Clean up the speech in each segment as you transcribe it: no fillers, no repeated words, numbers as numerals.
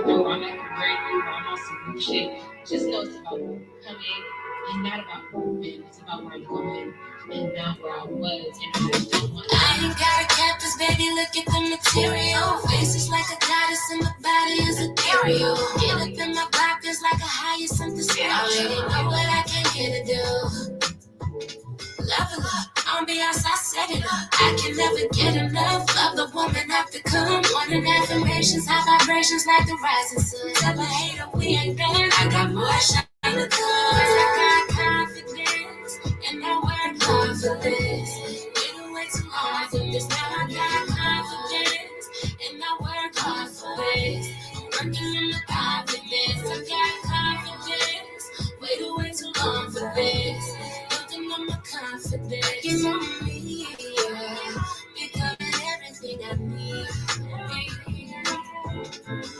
No, I'm like a very new, I'm on some new shit. Just know it's about coming and not about moving. It's about where I'm going and not where I was. And I just don't want. I ain't got a campus, baby. Look at the material. Face is like a goddess, and my body is a ethereal. Get up in my pockets like a hyacinth. I already know what I came here to do. Level up, ambiance, I set it up. I can never get enough of the woman I've become. Wanting affirmations, high vibrations like the rising sun. Tell a hater we ain't done. I got more shine to come. 'Cause I got confidence, and I work hard for this. Been way too long for this. Now I got confidence, and I work hard for this. Working on the confidence, I got confidence. Waited way too long for this. Building on my confidence. You know me, yeah. Becoming everything I need.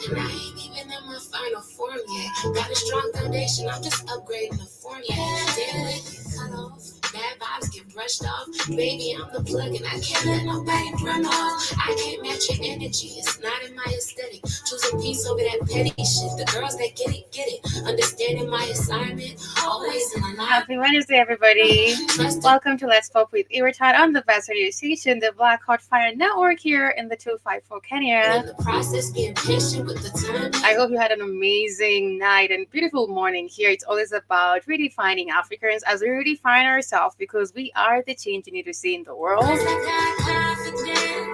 And I ain't even in my final form yet. Got a strong foundation, I'm just upgrading the form yet. Daily get cut off. Bad vibes get brushed off. Baby, I'm the plug and I can't let nobody run off. I can't match your energy, it's not in my aesthetic. Choosing peace over that petty shit. The girls that get it, get it. Understanding my assignment, always in line. Happy Wednesday, everybody. Welcome to Let's Pop with Irritat on the best radio station, the Black Hot Fire Network here in the 254 Kenya. In the process, being patient with the time. I hope you had an amazing night and beautiful morning here. It's always about redefining Africans as we redefine ourselves because we are the change you need to see in the world.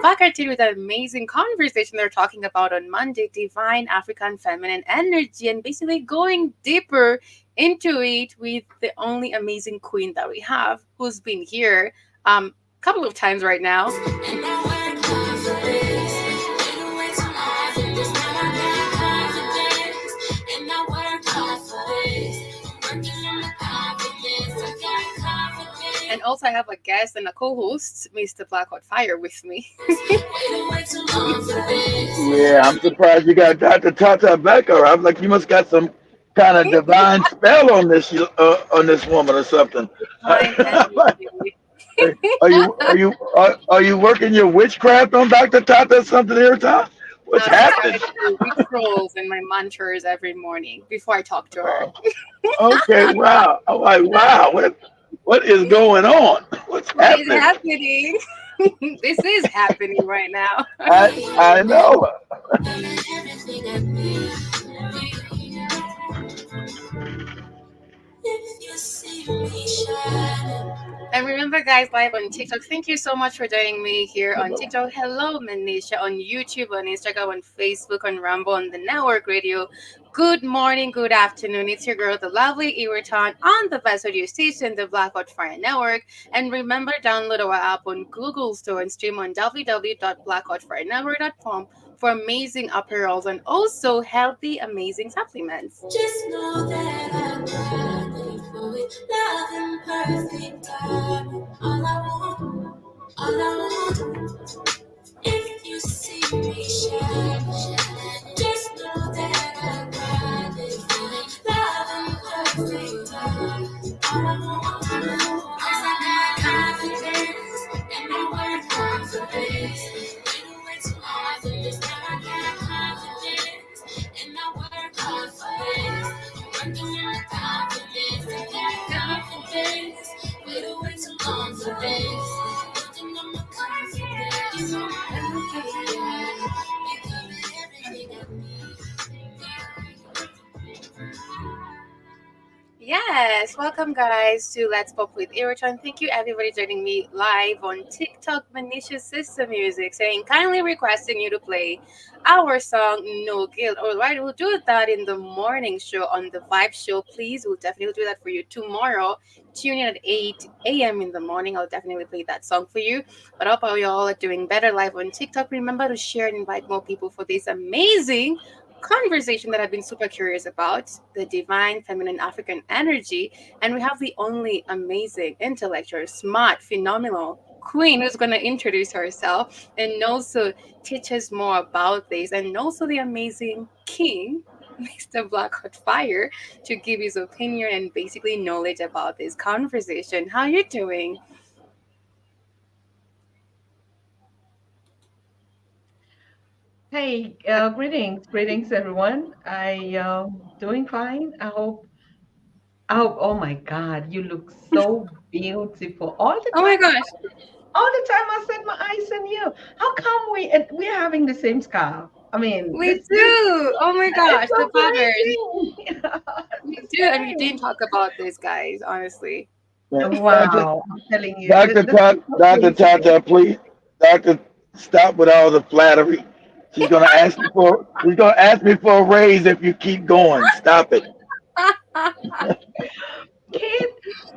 Back at you with an amazing conversation they're talking about on Monday, divine African feminine energy, and basically going deeper into it with the only amazing queen that we have, who's been here a couple of times right now. And also, I have a guest and a co-host, Mr. Black Hot Fire, with me. Yeah, I'm surprised you got Dr. Tata Becker. I'm like, you must got some kind of divine spell on this woman or something. Fine energy. Are you working your witchcraft on Dr. Tata or something here, Tom? What's I try happening? to do rituals and my mantras every morning before I talk to her. Oh, okay, wow. I'm like, wow, what is going on? What's What is happening? happening? This is happening right now. I know. If you see me shining. And remember, guys, live on TikTok. Thank you so much for joining me here on TikTok. Hello, Manisha, on YouTube, on Instagram, on Facebook, on Rumble, on the network radio. Good morning, good afternoon. It's your girl, the lovely Iriton, on the best audio station, the Black Hot Fire Network. And remember, download our app on Google Store and stream on www.blackhotfirenetwork.com for amazing apparels and also healthy, amazing supplements. Just know that I'm riding for it, love and perfect timing. All I want, if you see me shine, just know that I'm riding for it, love and perfect timing. All I want, 'cause I got confidence and I work hard for this. Been way too hard for this, now I got confidence and I work hard for this. Working on the confidence, I got confidence. Waited way too long for this. Building on my confidence, you know I'm becoming everything I need. Yes, welcome guys to Let's Pop with Irichan. Thank you everybody joining me live on TikTok, Manisha Sister Music, saying kindly requesting you to play our song No Guilt. All right, we'll do that in the morning show on the Vibe Show. Please, we'll definitely do that for you tomorrow. Tune in at 8 a.m. in the morning. I'll definitely play that song for you. But I hope you all are doing better live on TikTok. Remember to share and invite more people for this amazing conversation that I've been super curious about the divine feminine African energy. And we have the only amazing, intellectual, smart, phenomenal queen who's going to introduce herself and also teach us more about this. And also the amazing king, Mr. Blackheart Fire, to give his opinion and basically knowledge about this conversation. How you doing? Hey, greetings, everyone. I doing fine. Oh my God, you look so beautiful Oh my gosh, all the time. I set my eyes on you. How come we're having the same scarf? I mean, we this do. Oh my it's gosh, the so poggers. crazy. We It's do, and we didn't great. talk about this, guys. Honestly. Yeah. Doctor, Wow, I'm telling you, Doctor, this is so Doctor coincidence. Tata, please, Doctor, stop with all the flattery. She's gonna ask me for a raise if you keep going. Stop it. Kate,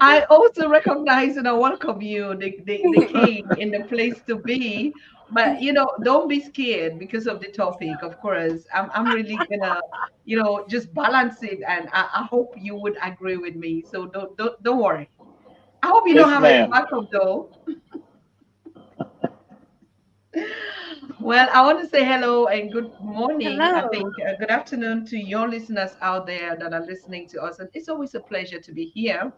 I also recognize and I welcome you, the king in the place to be. But don't be scared because of the topic. Of course, I'm really gonna, just balance it, and I hope you would agree with me. So don't worry. I hope you don't Yes, have any ma'am. backup though. Well, I want to say hello and good morning. I Hello. think good afternoon to your listeners out there that are listening to us. And it's always a pleasure to be here.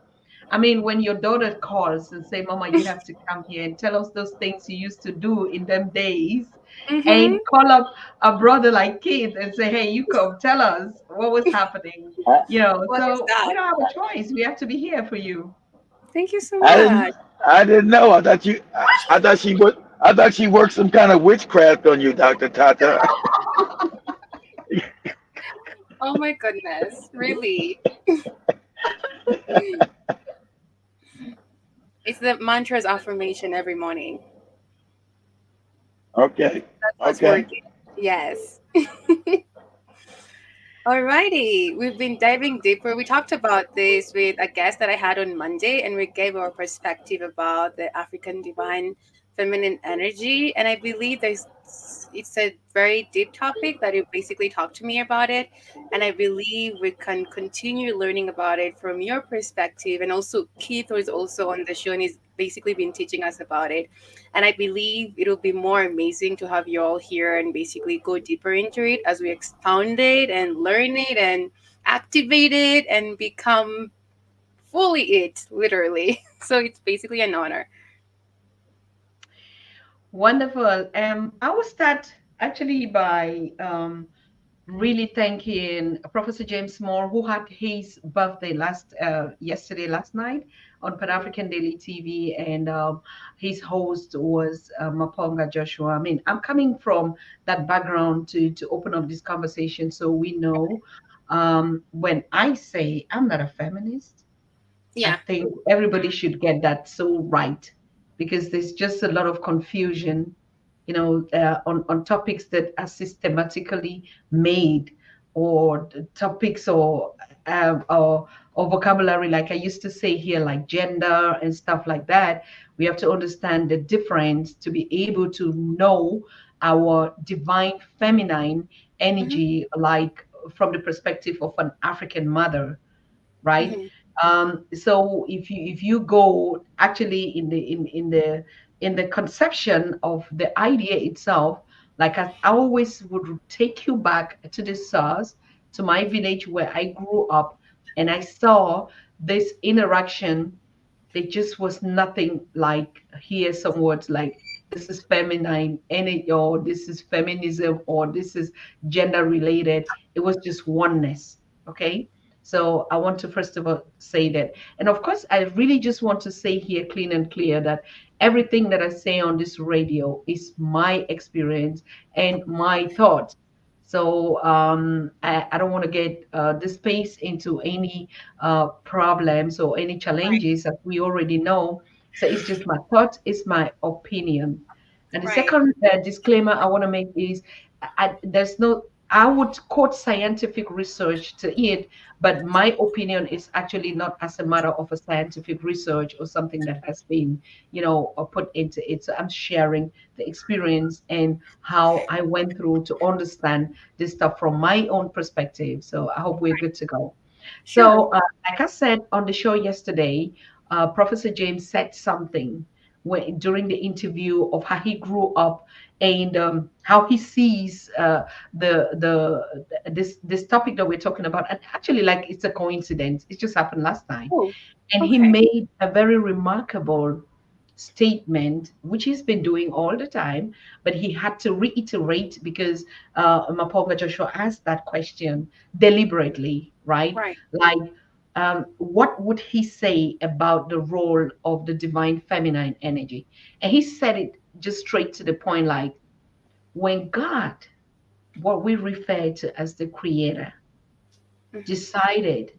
I mean, when your daughter calls and say, "Mama, you have to come here and tell us those things you used to do in them days," Mm-hmm. and call up a brother like Keith and say, "Hey, you come tell us what was happening." I, What is So we that? don't have a choice. We have to be here for you. Thank you so I didn't, much. I didn't know. I thought she worked some kind of witchcraft on you, Doctor Tata. Oh my goodness, really? It's the mantra's affirmation every morning. Okay, That's what's okay. working. Yes. Alrighty, we've been diving deeper. We talked about this with a guest that I had on Monday, and we gave our perspective about the African divine feminine energy. And I believe it's a very deep topic that you basically talked to me about it. And I believe we can continue learning about it from your perspective. And also, Keith was also on the show and he's basically been teaching us about it. And I believe it'll be more amazing to have you all here and basically go deeper into it as we expound it and learn it and activate it and become fully it, literally. So it's basically an honor. Wonderful. I will start actually by really thanking Professor James Moore, who had his birthday last night on Pan African Daily TV, and his host was Maponga Joshua. I mean, I'm coming from that background to open up this conversation, so we know when I say I'm not a feminist, I Yeah. think everybody should get that so right, because there's just a lot of confusion, on topics that are systematically made, or the topics, or vocabulary, like I used to say here, like gender and stuff like that. We have to understand the difference to be able to know our divine feminine Hmm. energy, like from the perspective of an African mother, right? Hmm. So if you go actually in the conception of the idea itself, like I always would take you back to the source, to my village where I grew up, and I saw this interaction. There just was nothing like here some words like this is feminine energy, or this is feminism, or this is gender related. It was just oneness. Okay. So I want to first of all say that. And of course, I really just want to say here clean and clear that everything that I say on this radio is my experience and my thoughts. So I don't want to get the space into any problems or any Right. challenges, as we already know. So it's just my thought, it's my opinion. And the Right. second disclaimer I want to make is there's no, I would quote scientific research to it, but my opinion is actually not as a matter of a scientific research or something that has been, put into it. So I'm sharing the experience and how I went through to understand this stuff from my own perspective. So I hope we're good to go. Sure. So, like I said on the show yesterday, Professor James said something during the interview of how he grew up, and how he sees this topic that we're talking about. And actually, like, it's a coincidence. It just happened last night, Oh, and he okay. made a very remarkable, statement, which he's been doing all the time, but he had to reiterate because Mapoga Joshua asked that question deliberately, right? Right. Like, what would he say about the role of the divine feminine energy? And he said it just straight to the point, like, when God, what we refer to as the creator, Mm-hmm. decided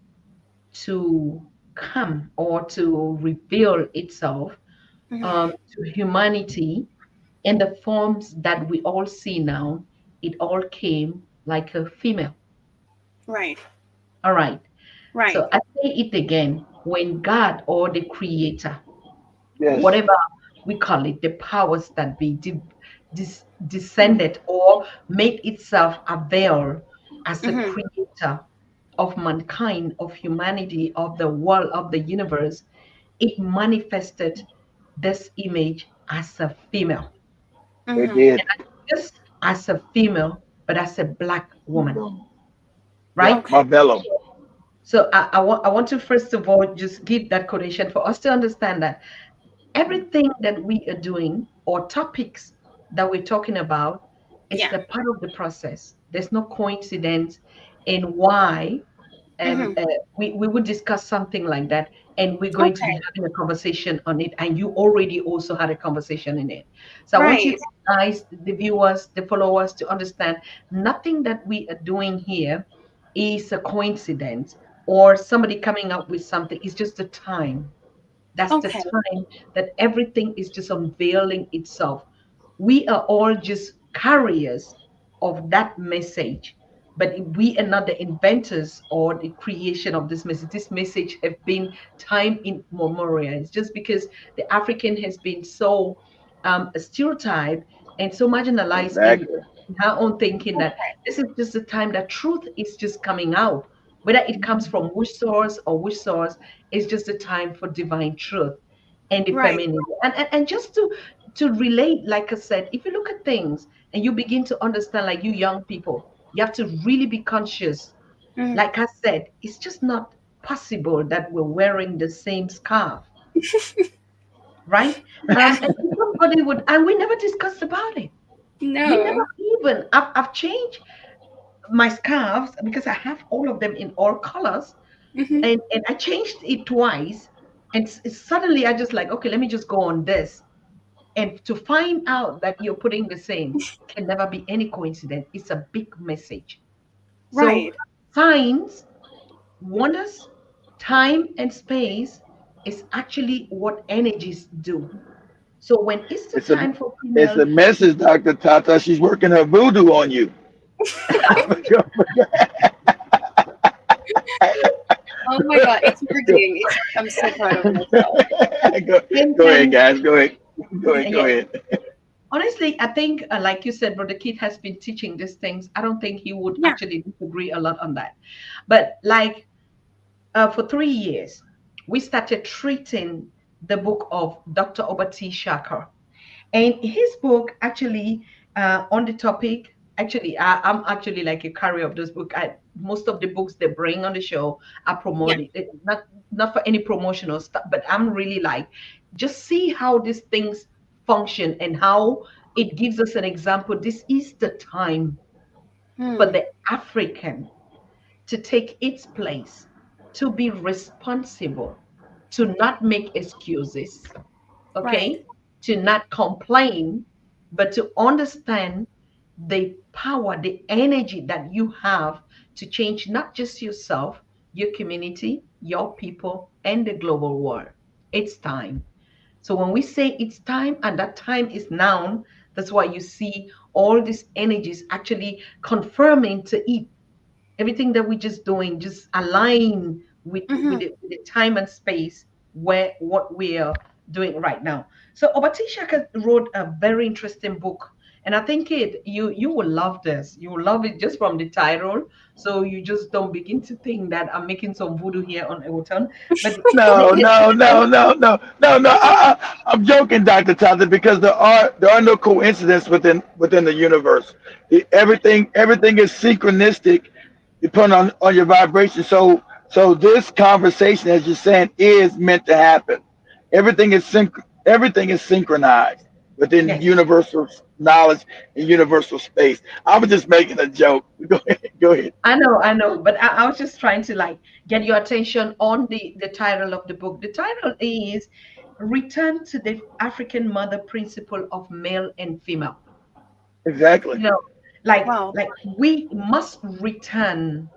to come or to reveal itself Mm-hmm. to humanity in the forms that we all see now, it all came like a female. Right. All right. Right. So I say it again, when God or the creator, Yes. whatever we call it, the powers that be descended or made itself avail as a Mm-hmm. creator of mankind, of humanity, of the world, of the universe, it manifested this image as a female. It Mm-hmm. did. Just as a female, but as a black woman, Yep. right? Okay. Marvello. So I want to first of all just give that quotation for us to understand that everything that we are doing or topics that we're talking about is Yeah. the part of the process. There's no coincidence in why Mm-hmm. we would discuss something like that, and we're going to be Okay. having a conversation on it, and you already also had a conversation in it. So I want you Right. guys, the viewers, the followers, to understand nothing that we are doing here is a coincidence or somebody coming up with something. It's just the time. That's the Okay. time that everything is just unveiling itself. We are all just carriers of that message, but we are not the inventors or the creation of this message. This message have been time in memorial. It's just because the African has been so stereotyped and so marginalized in Exactly. her own thinking that Okay. this is just the time that truth is just coming out. Whether it comes from which source, it's just the time for divine truth and the Right. feminine. And just to relate, like I said, if you look at things and you begin to understand, like you young people, you have to really be conscious. Mm-hmm. Like I said, it's just not possible that we're wearing the same scarf, right? Yeah. And somebody would, and we never discussed about it. We never No. even, I've changed my scarves because I have all of them in all colors, Mm-hmm. and I changed it twice. And suddenly I just like, okay, let me just go on this. And to find out that you're putting the same can never be any coincidence. It's a big message. So Right. signs, wonders, time and space is actually what energies do. So when it's the It's a time for it's female, a message, Dr. Tata. She's working her voodoo on you. Oh my God, it's working. It's, I'm so proud of myself. go, go ahead, and guys. Go ahead. Go ahead. Go yeah, ahead. honestly, I think, like you said, Brother Keith has been teaching these things. I don't think he would Yeah. actually disagree a lot on that. But like for 3 years, we started treating the book of Dr. Obati Shakar. And his book actually on the topic, actually, I'm actually like a carrier of those books. Most of the books they bring on the show are Yeah. promoted, not for any promotional stuff, but I'm really like, just see how these things function and how it gives us an example. This is the time for Hmm. the African to take its place, to be responsible, to not make excuses, Right. okay, to not complain, but to understand the power, the energy that you have to change not just yourself, your community, your people, and the global world. It's time. So when we say it's time, and that time is now, that's why you see all these energies actually confirming to it. Everything that we're just doing, just align Mm-hmm. with the time and space where what we are doing right now. So Obati Shaka wrote a very interesting book, and I think you will love this. You will love it just from the title. So you just don't begin to think that I'm making some voodoo here on Elton. But No, no, no, no, no, no, no. I'm joking, Dr. Tata, because there are no coincidences within the universe. Everything is synchronistic, depending on your vibration. So this conversation, as you're saying, is meant to happen. Everything is everything is synchronized within Yes. universal knowledge and universal space. I was just making a joke. Go ahead. Go ahead. I know, but I was just trying to like get your attention on the title of the book. The title is Return to the African Mother Principle of Male and Female. Exactly. You know, Wow. like we must return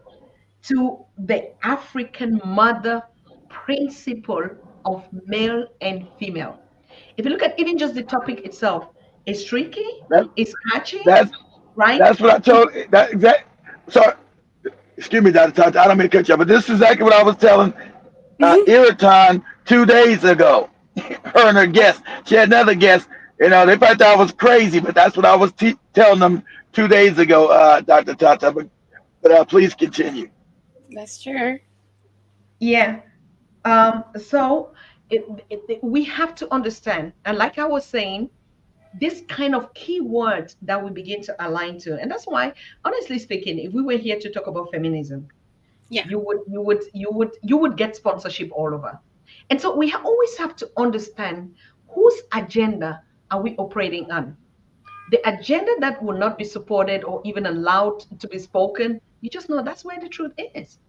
to the African mother principle of male and female. If you look at even just the topic itself, it's tricky, That, it's catchy, that's right? that's what I told that exact. So excuse me, Dr. Tata, I don't mean to cut you off, but this is exactly what I was telling Iraton 2 days ago. Her and her guest. She had another guest. They probably thought I was crazy, but that's what I was telling them 2 days ago, Dr. Tata. But please continue. That's true. Yeah. So we have to understand, and like I was saying, this kind of keywords that we begin to align to, and that's why, honestly speaking, if we were here to talk about feminism, Yeah. you would get sponsorship all over. And so we always have to understand whose agenda are we operating on. The agenda that will not be supported or even allowed to be spoken, you just know that's where the truth is.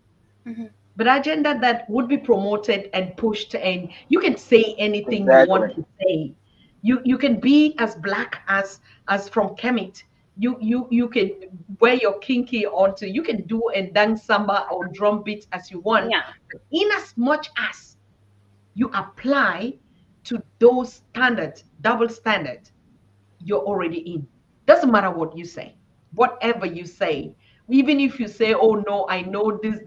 Hmm. But agenda that would be promoted and pushed, and you can say anything you want Exactly. to say. You can be as black as from Kemet. You can wear your kinky onto. You can do and dance samba or drum beats as you want. Yeah. But in as much as you apply to those standards, double standards, you're already in. Doesn't matter what you say, whatever you say, even if you say, "Oh no, I know this,"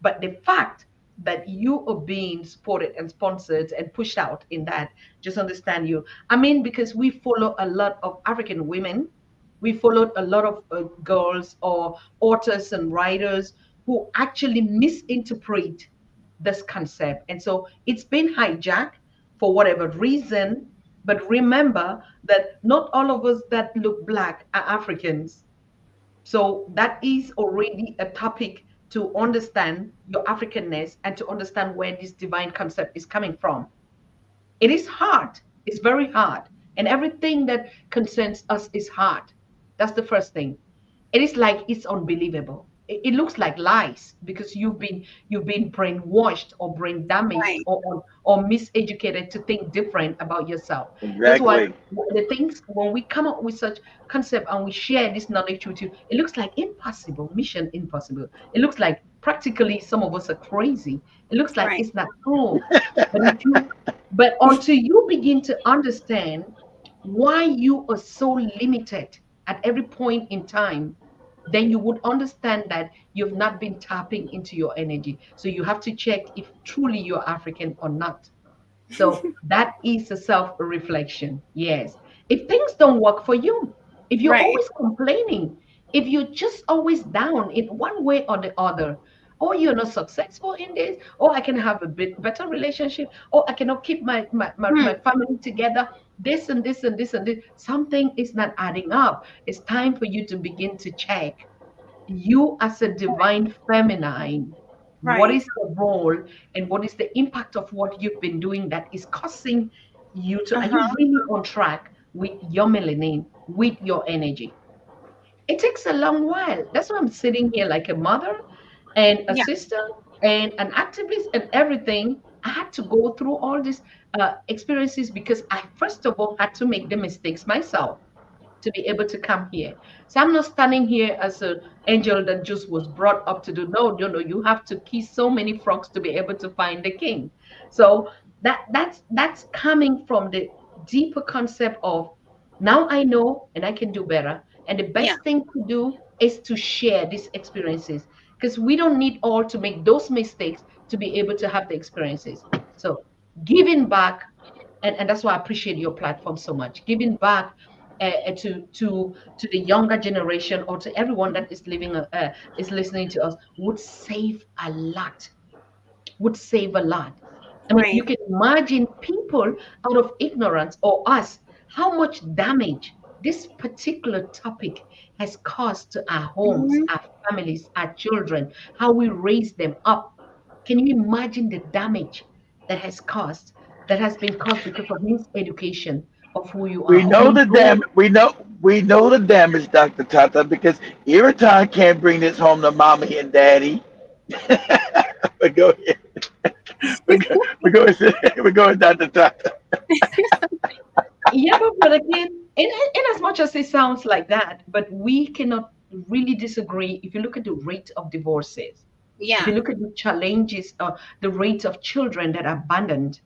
but the fact that you are being supported and sponsored and pushed out in that, just understand you. I mean, because we follow a lot of African women, we followed a lot of girls or authors and writers who actually misinterpret this concept. And so it's been hijacked for whatever reason. But remember that not all of us that look black are Africans. So that is already a topic to understand your Africanness and to understand where this divine concept is coming from. It is hard. It's very hard. And everything that concerns us is hard. That's the first thing. It is like it's unbelievable. It looks like lies because you've been brainwashed or brain damaged Right. or miseducated to think different about yourself. That's why Exactly. the things when we come up with such concept and we share this knowledge with you, it looks like impossible, mission impossible. It looks like practically some of us are crazy. It looks like Right. it's not true. But until you begin to understand why you are so limited at every point in time, then you would understand that you've not been tapping into your energy. So you have to check if truly you're African or not. So that is a self reflection. Yes. If things don't work for you, if you're Right. always complaining, if you're just always down in one way or the other, or you're not successful in this, or I can have a bit better relationship, or I cannot keep my Hmm. family together, this and this and this and this, something is not adding up. It's time for you to begin to check you as a divine feminine. What Right. is the role and what is the impact of what you've been doing that is causing you to, are you Uh-huh. really on track with your melanin, with your energy? It takes a long while. That's why I'm sitting here like a mother and a Yeah. sister and an activist and everything. I had to go through all these experiences because I, first of all, had to make the mistakes myself to be able to come here. So I'm not standing here as an angel that just was brought up to do. No, no, no. You have to kiss so many frogs to be able to find the king. So that's coming from the deeper concept of now I know and I can do better. And the Yeah. best thing to do is to share these experiences because we don't need all to make those mistakes to be able to have the experiences. So giving back, and that's why I appreciate your platform so much. Giving back to the younger generation or to everyone that is living is listening to us would save a lot. Would save a lot. I mean, you Right. can imagine people out of ignorance or us how much damage this particular topic has caused to our homes, Hmm. our families, our children, how we raise them up. Can you imagine the damage that has caused? that has been caused because of miseducation of who you We are, of know you the don't. dam. We know the damage, Doctor Tata, because Iritan can't bring this home to mommy and daddy. But go ahead. We go. We go, Doctor Tata. Yeah, but again, in as much as it sounds like that, but we cannot really disagree. If you look at the rate of divorces, if you Yeah. look at the challenges, the rate of children that are abandoned,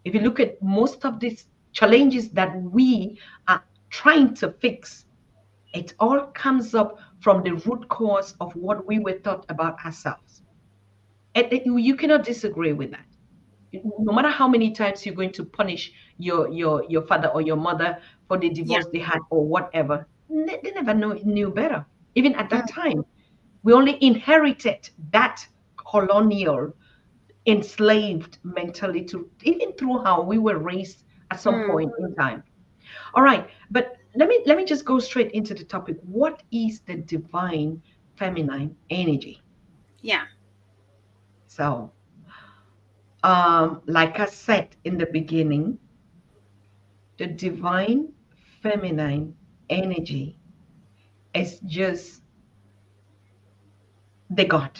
if you look at most of these challenges that we are trying to fix, it all comes up from the root cause of what we were taught about ourselves. And you cannot disagree with that. No matter how many times you're going to punish your father or your mother for the Yeah. divorce they had or whatever, they never knew better. Even at Mm, that time, we only inherited that colonial enslaved mentality, even through how we were raised at some mm, point in time. All right, but let me just go straight into the topic. What is the divine feminine energy? yeah. So, like I said in the beginning, the divine feminine energy is just the God.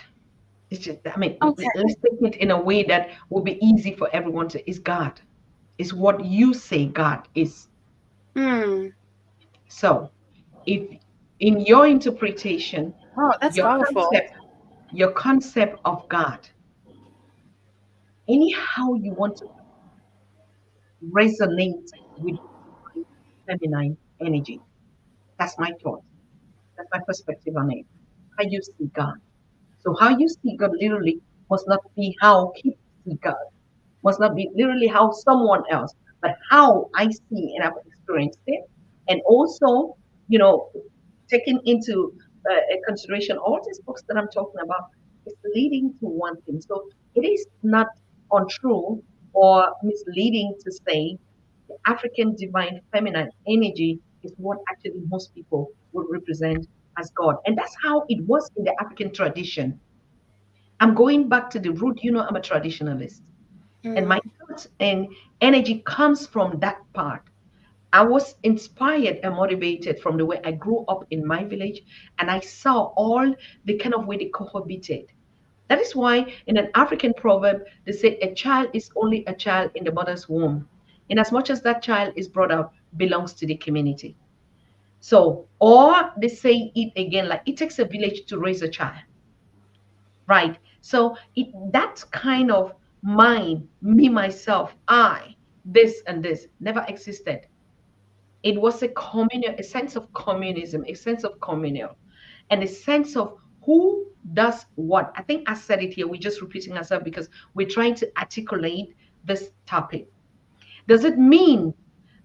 It's just, I mean, Okay. let's take it in a way that will be easy for everyone to. Is God. Is what you say God is. Mm. So, if in your interpretation, Oh, that's your powerful. concept, your concept of God, anyhow you want to resonate with feminine energy. That's my thought. That's my perspective on it. How you see God. So how you see God literally must not be how people see God. Must not be literally how someone else, but how I see and I've experienced it. And also, you know, taking into consideration all these books that I'm talking about is leading to one thing. So it is not untrue or misleading to say the African divine feminine energy is what actually most people would represent as God. And that's how it was in the African tradition. I'm going back to the root. I'm a traditionalist. And my Mm. thoughts and energy comes from that part. I was inspired and motivated from the way I grew up in my village, and I saw all the kind of way they cohabited. That is why in an African proverb, they say a child is only a child in the mother's womb. In as much as that child is brought up, belongs to the community. So, or they say it again, like it takes a village to raise a child, right? So that kind of mind, me, myself, I, this and this never existed. It was a communal, a sense of communism, a sense of communal, and a sense of who does what. I think I said it here. We're just repeating ourselves because we're trying to articulate this topic. Does it mean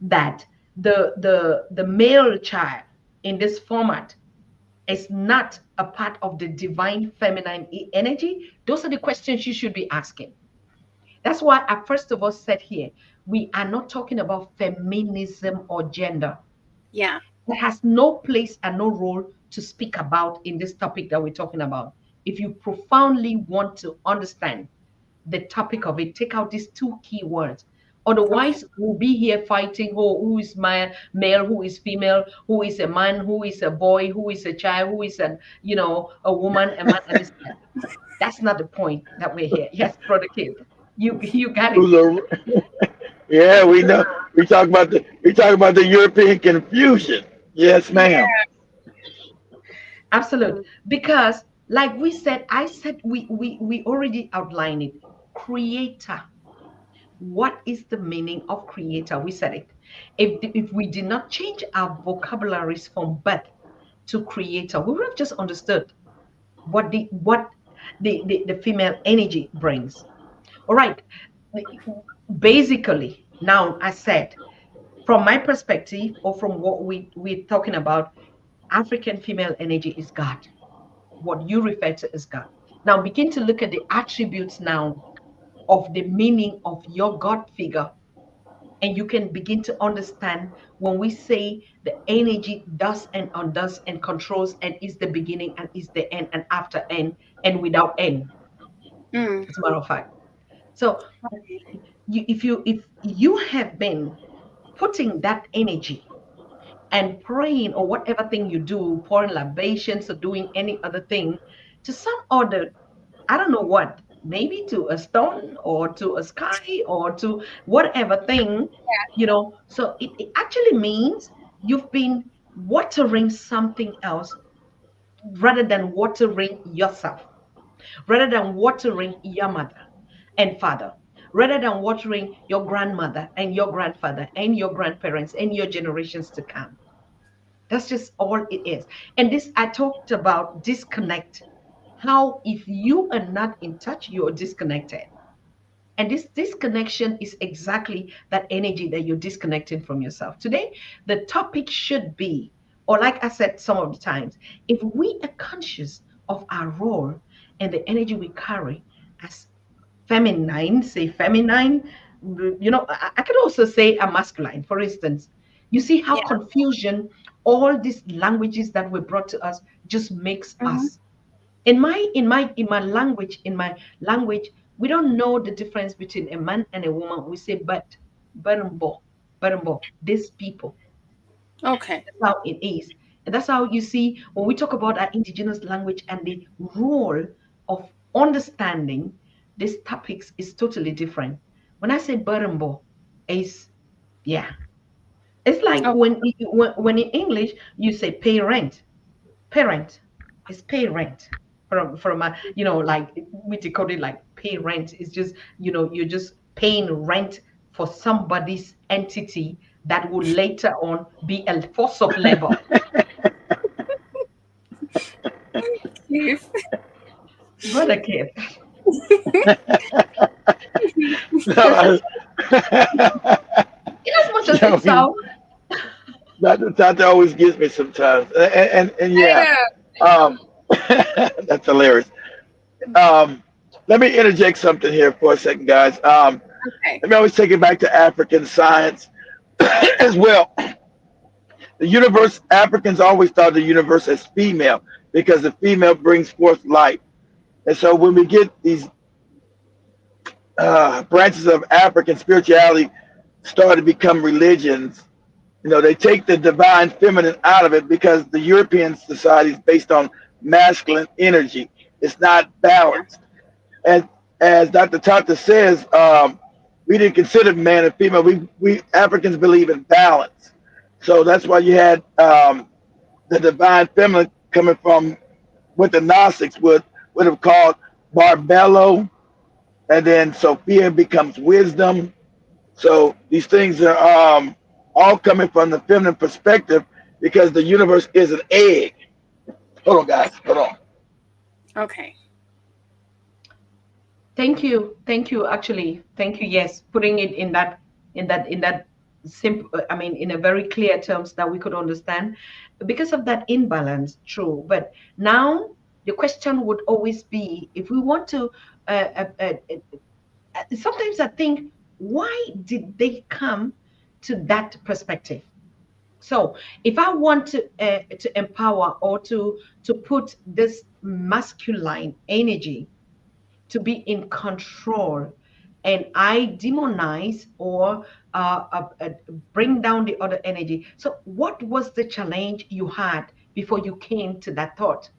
that the male child in this format is not a part of the divine feminine energy? Those are the questions you should be asking. That's why I first of all said here, we are not talking about feminism or gender. Yeah. It has no place and no role to speak about in this topic that we're talking about. If you profoundly want to understand the topic of it, take out these two key words. Okay. Otherwise, we'll be here fighting who is my male, who is female, who is a man, who is a boy, who is a child, who is a woman, a man, and this. That's not the point that we're here. Yes, brother Kid, you got it. Who's a, yeah, we know. We talk about the European confusion. Yes, ma'am. Absolute. Mm. Because like we said, I said we already outlined it. Creator. What is the meaning of creator? We said it. If we did not change our vocabularies from birth to creator, we would have just understood what the female energy brings. All right. Basically, now I said, from my perspective or from what we're talking about, African female energy is God. What you refer to as God. Now begin to look at the attributes now of the meaning of your God figure. And you can begin to understand when we say the energy does and undoes and controls and is the beginning and is the end and after end and without end, Mm. as a matter of fact. So Okay. if you have been putting that energy and praying or whatever thing you do, pouring libations or doing any other thing to some other, I don't know what, maybe to a stone or to a sky or to whatever thing, So it actually means you've been watering something else rather than watering yourself, rather than watering your mother and father, rather than watering your grandmother and your grandfather and your grandparents and your generations to come. That's just all it is. And this, I talked about disconnect. How if you are not in touch, you're disconnected. And this disconnection is exactly that energy that you're disconnecting from yourself. Today, the topic should be, or like I said some of the times, if we are conscious of our role and the energy we carry as feminine, say feminine, I could also say a masculine, for instance. You see how Yeah. confusion, all these languages that were brought to us just makes Hmm. us. In my language, we don't know the difference between a man and a woman. We say but but these people. Okay. That's how it is. And that's how you see when we talk about our indigenous language and the role of understanding these topics is totally different. When I say Burumbo, is yeah. It's like Okay. when in English you say pay rent. Parent is pay rent from a, like we decode it like pay rent is just, you're just paying rent for somebody's entity that will later on be a force of labor. Keith. Brother kid, No, in as much as no, it sounds, that always gets me sometimes, and I yeah, know. um, that's hilarious. Um, let me interject something here for a second, guys. Okay. Let me always take it back to African science as well. The universe, Africans always thought the universe as female because the female brings forth life. And so when we get these branches of African spirituality start to become religions, they take the divine feminine out of it because the European society is based on masculine energy. It's not balanced. And as Dr. Tata says, we didn't consider man and female. We Africans believe in balance. So that's why you had the divine feminine coming from what the Gnostics would have called Barbello, and then Sophia becomes wisdom. So these things are all coming from the feminine perspective because the universe is an egg. Hold on, guys. Hold on. Okay. thank you, actually, thank you. Yes, putting it in that simple, I mean, in a very clear terms that we could understand, because of that imbalance. True, but now the question would always be, if we want to, sometimes I think, why did they come to that perspective? So if I want to empower or to put this masculine energy to be in control, and I demonize or bring down the other energy. So what was the challenge you had before you came to that thought?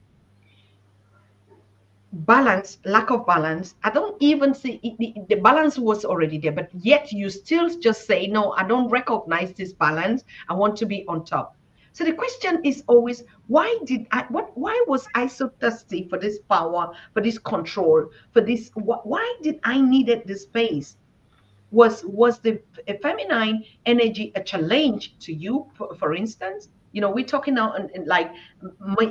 Balance, lack of balance. I don't even see the balance was already there, but yet you still just say, no, I don't recognize this balance. I want to be on top. So the question is always, why was I so thirsty for this power, for this control, for this? Why did I needed this space? Was the feminine energy a challenge to you, for instance? We're talking now, and like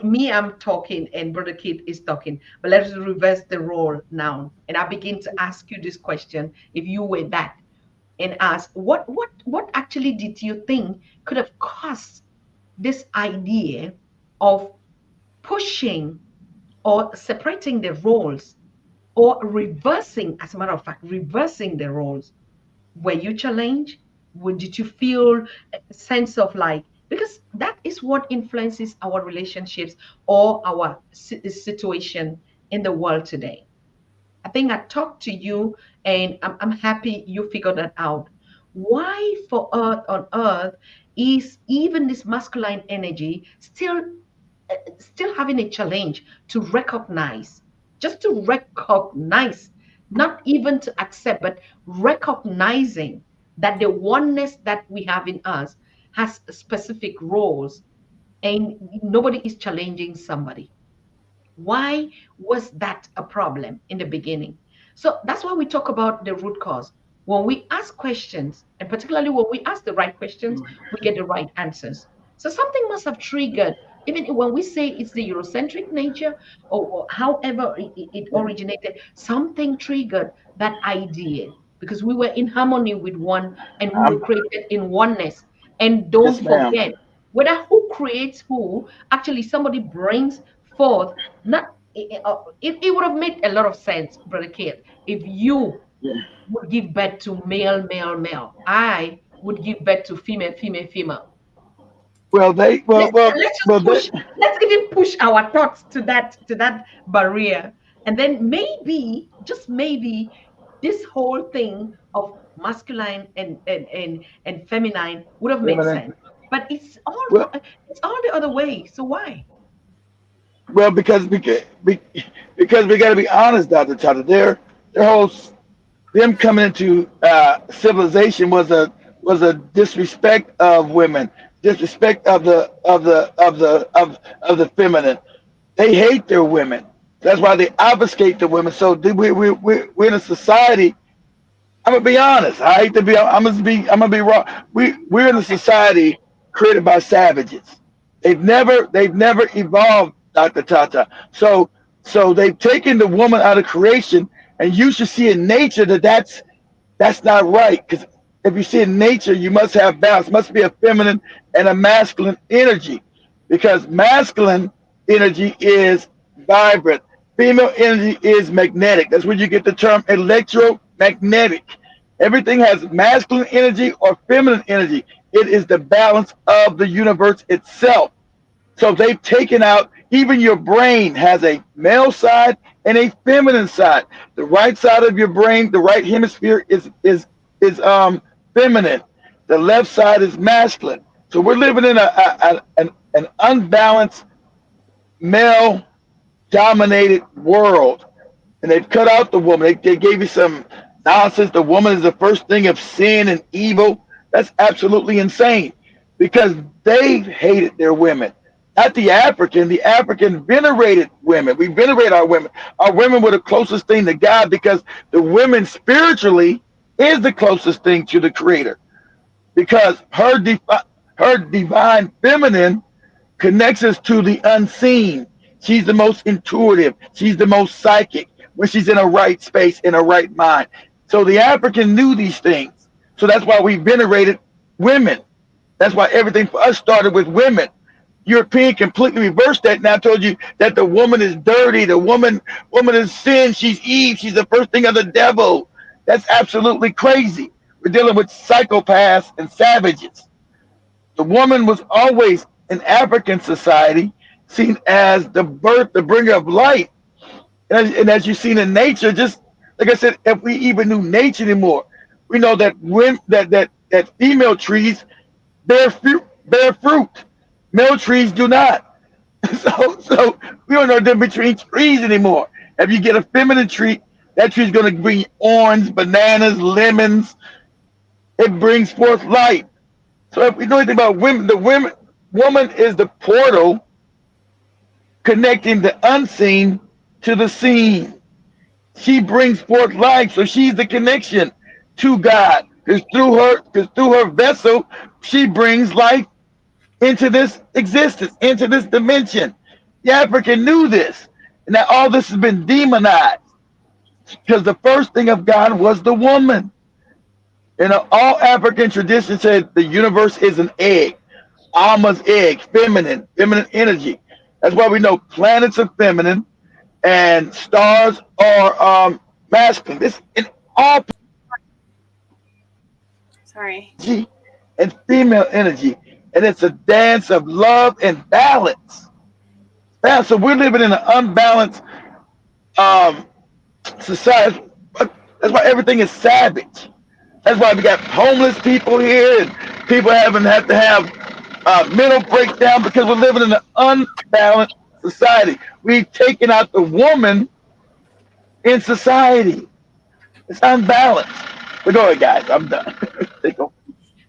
me, I'm talking and Brother Kid is talking, but let's reverse the role now, and I begin to ask you this question: if you were that, and ask, what actually did you think could have caused this idea of pushing or separating the roles, or reversing, as a matter of fact, reversing the roles? Were you challenged? Did you feel a sense of like, because that is what influences our relationships or our situation in the world today. I think I talked to you, and I'm happy you figured that out. Why for Earth on Earth is even this masculine energy still having a challenge to recognize, just to recognize, not even to accept, but recognizing that the oneness that we have in us has specific roles, and nobody is challenging somebody. Why was that a problem in the beginning? So that's why we talk about the root cause. When we ask questions, and particularly when we ask the right questions, we get the right answers. So something must have triggered, even when we say it's the Eurocentric nature, or however it originated, something triggered that idea because we were in harmony with one and we were I'm, created in oneness. And don't yes, ma'am. forget, whether who creates who, actually somebody brings forth, not it would have made a lot of sense, Brother Kate, if you would give birth to male, male, male. I would give birth to female, female, female. Well, they, well, Let's well, let's just well, they, push. Let's even push our thoughts to that barrier, and then maybe, just maybe, this whole thing of masculine and feminine would have made feminine. sense. But Well, it's all the other way. So why? well, because we got to be honest, Doctor Tata. Their whole them coming into civilization was a disrespect of women, disrespect of the feminine. They hate their women. That's why they obfuscate the women. So we're in a society. I'm gonna be honest. I hate to be. I'm gonna be wrong. We're in a society created by savages. They've never evolved, Dr. Tata. So they've taken the woman out of creation, and you should see in nature that's not right. Because if you see in nature, you must have balance. Must be a feminine and a masculine energy, because masculine energy is vibrant. Female energy is magnetic. That's where you get the term electromagnetic. Everything has masculine energy or feminine energy. It is the balance of the universe itself. So they've taken out, even your brain has a male side and a feminine side. The right side of your brain, the right hemisphere is feminine. The left side is masculine. So we're living in an unbalanced male dominated world. And they've cut out the woman. They gave you some nonsense. The woman is the first thing of sin and evil. That's absolutely insane, because they hated their women, not the African. The African venerated women. We venerate our women. Our women were the closest thing to God, because the women spiritually is the closest thing to the Creator, because her divine feminine connects us to the unseen. She's the most intuitive. She's the most psychic when she's in a right space, in a right mind. So the African knew these things. So that's why we venerated women. That's why everything for us started with women. European completely reversed that. Now I told you that the woman is dirty. The woman is sin. She's Eve. She's the first thing of the devil. That's absolutely crazy. We're dealing with psychopaths and savages. The woman was always in African society seen as the bringer of light. And as you've seen in nature, just like I said, if we even knew nature anymore, we know that that female trees bear fruit. Male trees do not. So we don't know the difference between trees anymore. If you get a feminine tree, that tree is going to bring orange, bananas, lemons. It brings forth light. So if we know anything about women, woman is the portal connecting the unseen to the seen. She brings forth life, so she's the connection to God. Because through her vessel, she brings life into this existence, into this dimension. The African knew this, and that all this has been demonized, because the first thing of God was the woman. And all African traditions said the universe is an egg. Alma's egg, feminine energy. That's why we know planets are feminine and stars are masculine. This in all Sorry. energy and female energy, and it's a dance of love and balance. So we're living in an unbalanced um, society. That's why everything is savage. That's why we got homeless people here, and people having have to have mental breakdown because we're living in an unbalanced society. We've taken out the woman in society. It's unbalanced. But go ahead, guys. I'm done. Take over.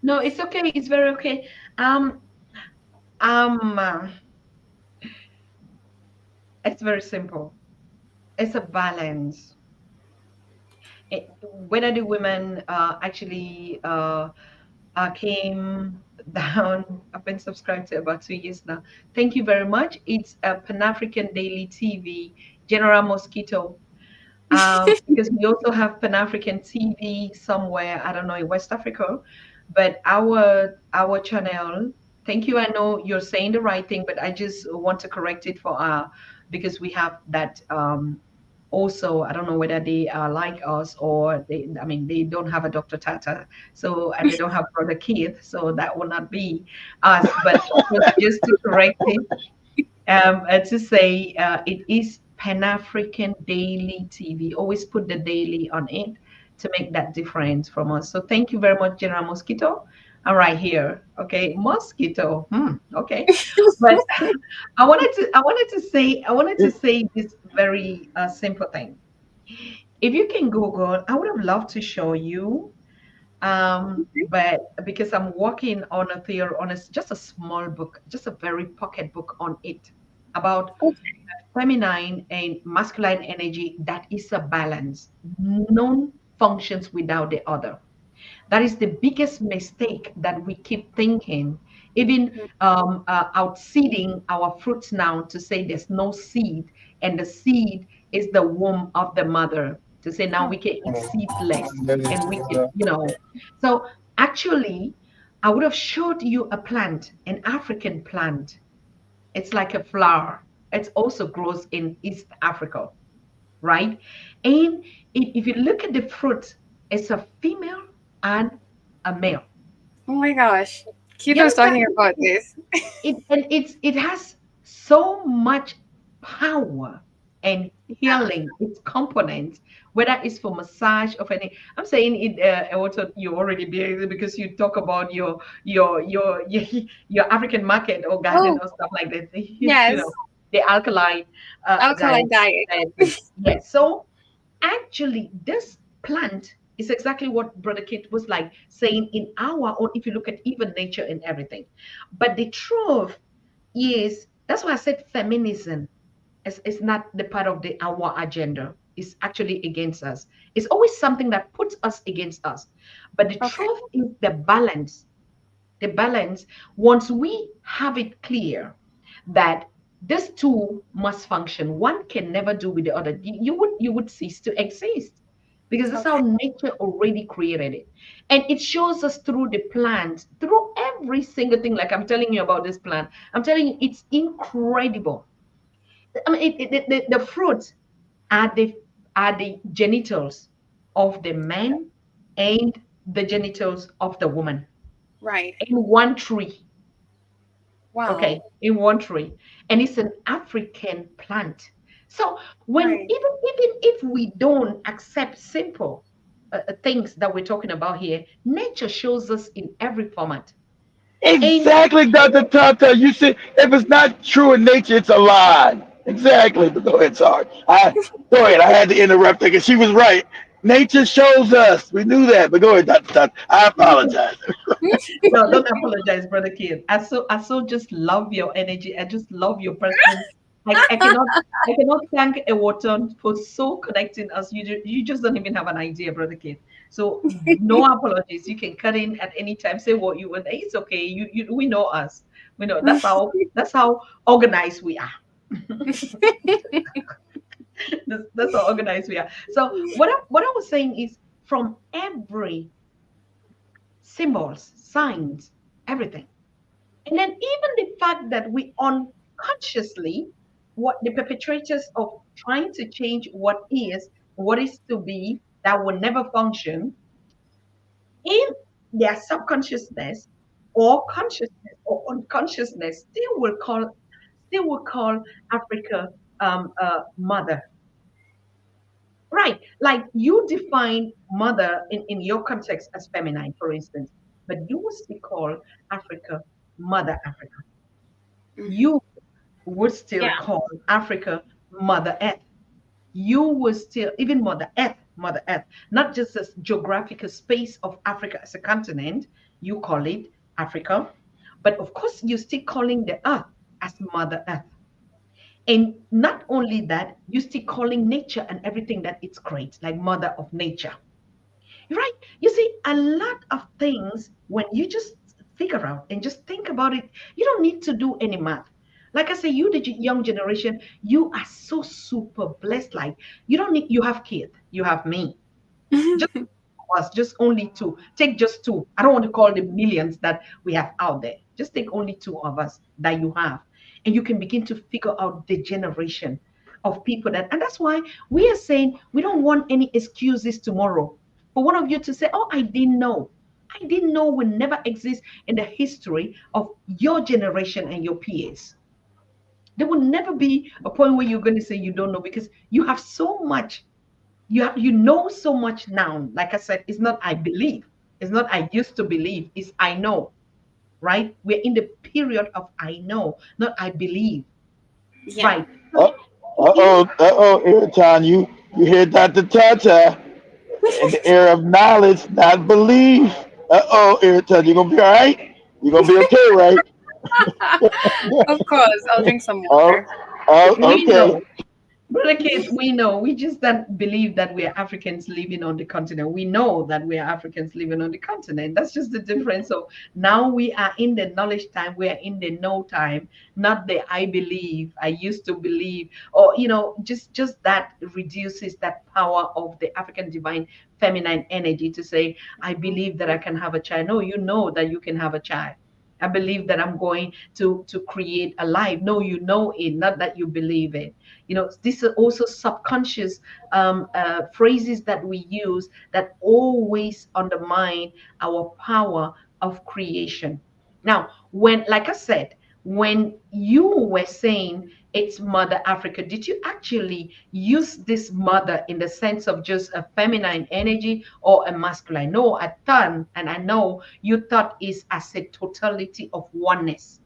No, it's okay. It's very okay. Um, um, uh, it's very simple. It's a balance. Whether the women actually came down. I've been subscribed to about 2 years now. Thank you very much. It's a Pan African Daily TV, General Mosquito. Because we also have Pan African TV somewhere, I don't know, in West Africa. But our channel, thank you. I know you're saying the right thing, but I just want to correct it for because we have that also. I don't know whether they are like us or they, I mean, they don't have a Dr. Tata, so and they don't have Brother Keith, so that will not be us. But just to correct it, to say it is Pan African Daily TV. Always put the daily on it to make that difference from us. So thank you very much, General Mosquito. I'm right here. Okay, Mosquito. Okay, but I wanted to say this very simple thing. If you can Google, I would have loved to show you, but because I'm working on a theory on just a small book, just a very pocket book on it about feminine and masculine energy, that is a balance. None functions without the other. That is the biggest mistake that we keep thinking, even outseeding our fruits now to say there's no seed, and the seed is the womb of the mother. To say now we can eat seedless and we can, So actually, I would have showed you a plant, an African plant. It's like a flower. It also grows in East Africa, right? And if you look at the fruit, it's a female and a male. Oh my gosh. Keith You was understand? talking about this. It has so much power and healing its components, whether it's for massage of any. I'm saying it. Also, you already be because you talk about your African market or garden Oh, or stuff like that. yes. The alkaline Alkaline diet. diet. Yes. So actually, this plant is exactly what Brother Kit was like saying in our own, if you look at even nature and everything. But the truth is, that's why I said feminism is not the part of our agenda. It's actually against us. It's always something that puts us against us. But the Okay. truth is the balance, once we have it clear that these two must function, one can never do with the other. You would cease to exist because that's how Okay. nature already created it. And it shows us through the plants, through every single thing. Like I'm telling you about this plant, I'm telling you, it's incredible. I mean, the fruits are the genitals of the man and the genitals of the woman Right. in one tree. Wow. Okay, in one tree, and it's an African plant. So when Right. even if we don't accept simple things that we're talking about here, nature shows us in every format. And Exactly, Dr. Tata. You said if it's not true in nature, it's a lie. Exactly. But go ahead, sorry. Go ahead. I had to interrupt her because she was right. Nature shows us. We knew that. But go ahead, Dr. Tata. I apologize. no, don't apologize, brother Kid. I so just love your energy. I just love your person. I cannot thank Ewoton for so connecting us. You just don't even have an idea, brother Kid. So no apologies. You can cut in at any time. Say what you want. It's okay. We know us. We know that's how organized we are. That's how organized we are. So what I was saying is from every symbols, signs, everything. And then even the fact that we unconsciously, what the perpetrators of trying to change what is to be, that will never function in their subconsciousness or consciousness or unconsciousness, still will call Africa mother. Right. Like you define mother in your context as feminine, for instance, but you would still call Africa Mother Africa. Mhm. You would still Yeah. call Africa Mother Earth. You would still, even Mother Earth, not just as geographical space of Africa as a continent, you call it Africa. But of course, you're still calling the earth as Mother Earth. And not only that, you're still calling nature and everything that it's creates, like Mother of Nature. Right? You see, a lot of things, when you just figure out and just think about it, you don't need to do any math. Like I say, you, the young generation, you are so super blessed. Like, you don't need, you have kids, you have me. Just us, just only two. Take just two. I don't want to call the millions that we have out there. Just take only two of us that you have. And you can begin to figure out the generation of people that, and that's why we are saying we don't want any excuses tomorrow. For one of you to say, oh, I didn't know. I didn't know will never exist in the history of your generation and your peers. There will never be a point where you're going to say you don't know because you have so much, you know so much now. Like I said, it's not I believe, it's not I used to believe, it's I know. Right, we're in the period of I know, not I believe. Yeah. Right. Uh So in Airtime, you hear Dr. Tata in the era of knowledge, not belief. Airtime, you gonna be all right? You gonna be okay, right? Of course, I'll drink some Oh, water. we okay. know, Brother Keith, we know. We just don't believe that we are Africans living on the continent. We know that we are Africans living on the continent. That's just the difference. So now we are in the knowledge time. We are in the know time, not the I believe, I used to believe, or just that reduces that power of the African divine feminine energy to say, I believe that I can have a child. No, you know that you can have a child. I believe that I'm going to create a life. No, you know it, not that you believe it. These are also subconscious phrases that we use that always undermine our power of creation. Now, when, like I said, when you were saying it's Mother Africa, did you actually use this mother in the sense of just a feminine energy or a masculine? No, I thought, and I know you thought is as a totality of oneness.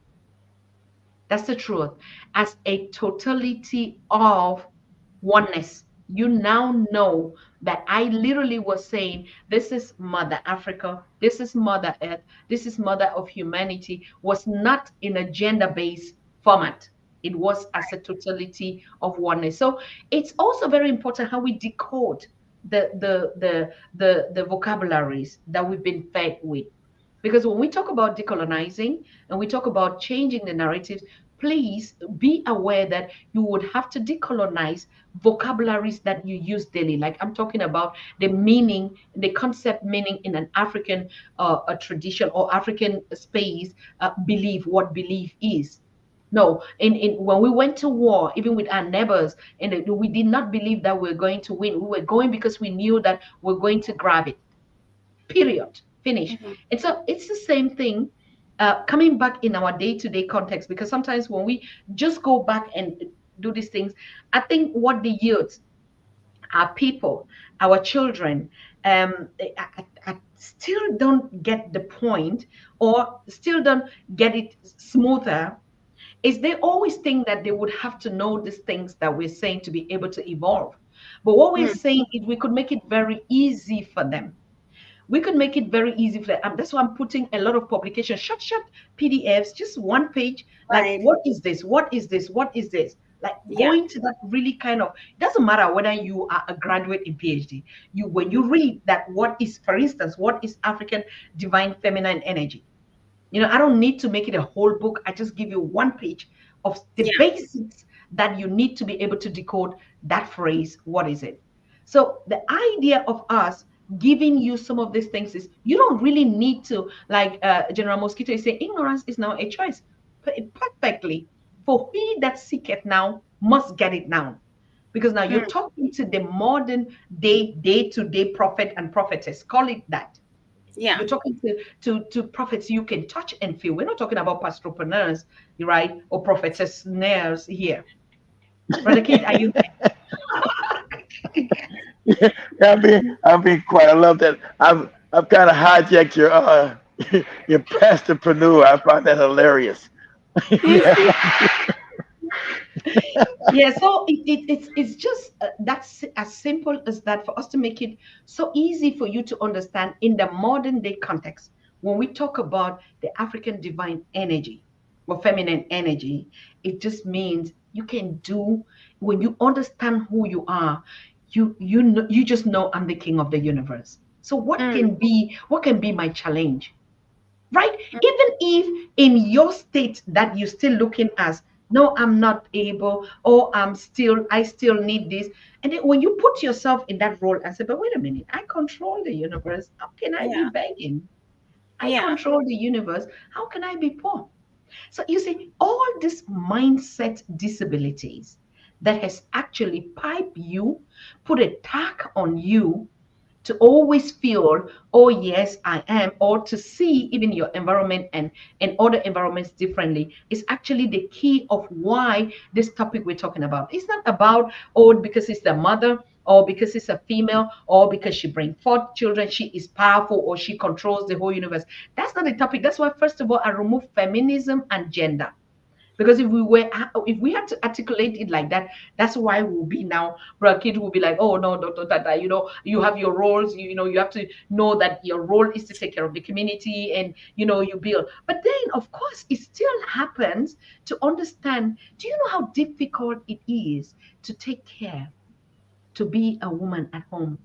That's the truth. As a totality of oneness. You now know that I literally was saying, this is Mother Africa, this is Mother Earth, this is Mother of Humanity, was not in a gender based format. It was as a totality of oneness. So it's also very important how we decode the vocabularies that we've been fed with. Because when we talk about decolonizing and we talk about changing the narratives, please be aware that you would have to decolonize vocabularies that you use daily. Like I'm talking about the meaning, the concept meaning in an African a tradition or African space, belief, what belief is. No, in when we went to war, even with our neighbors, and we did not believe that we are going to win. We were going because we knew that we're going to grab it. Period. Finish. Mhm. And so it's the same thing coming back in our day-to-day context, because sometimes when we just go back and do these things, I think what the youth, our people, our children, I still don't get the point, or still don't get it smoother, is they always think that they would have to know these things that we're saying to be able to evolve. But what we're Mm. saying is we could make it very easy for them. We could make it very easy for them. That's why I'm putting a lot of publications, short PDFs, just one page. Like, Right. what is this? What is this? What is this? Like Yeah. going to that really kind of, it doesn't matter whether you are a graduate in PhD. You When you read that, what is, for instance, what is African divine feminine energy? I don't need to make it a whole book. I just give you one page of the Yeah. basics that you need to be able to decode that phrase. What is it? So the idea of us giving you some of these things is you don't really need to, like General Mosquito is saying, ignorance is now a choice. Perfectly. For he that seeketh now must get it now. Because now Mm. you're talking to the modern day-to-day prophet and prophetess. Call it that. Yeah. You're talking to prophets you can touch and feel. We're not talking about pastoropreneurs, right? Or prophetess here. Brother Kid, are you there? I'm being quiet. I love that. I've kind of hijacked your your pastorpreneur. I find that hilarious. Yeah. Yeah, so it's just that's as simple as that for us to make it so easy for you to understand in the modern day context. When we talk about the African divine energy or feminine energy, it just means you can do when you understand who you are. You know, you just know I'm the king of the universe. So Mm, what can be my challenge? Right? mm, Even if in your state that you're still looking as, no, I'm not able, or I still need this. And then when you put yourself in that role and say, but wait a minute, I control the universe. How can I be yeah, begging? I yeah, control the universe. How can I be poor? So you see, all these mindset disabilities that has actually piped you, put a tag on you to always feel, oh yes, I am, or to see even your environment and other environments differently is actually the key of why this topic we're talking about. It's not about, oh, because it's the mother, or because it's a female, or because she brings forth children, she is powerful, or she controls the whole universe. That's not the topic. That's why, first of all, I remove feminism and gender, because if we had to articulate it like that, that's why we'll be now, bro, kid will be like, oh no, Dr. Tata, you have your roles, you have to know that your role is to take care of the community, and you build. But then of course it still happens to understand. Do you know how difficult it is to take care, to be a woman at home?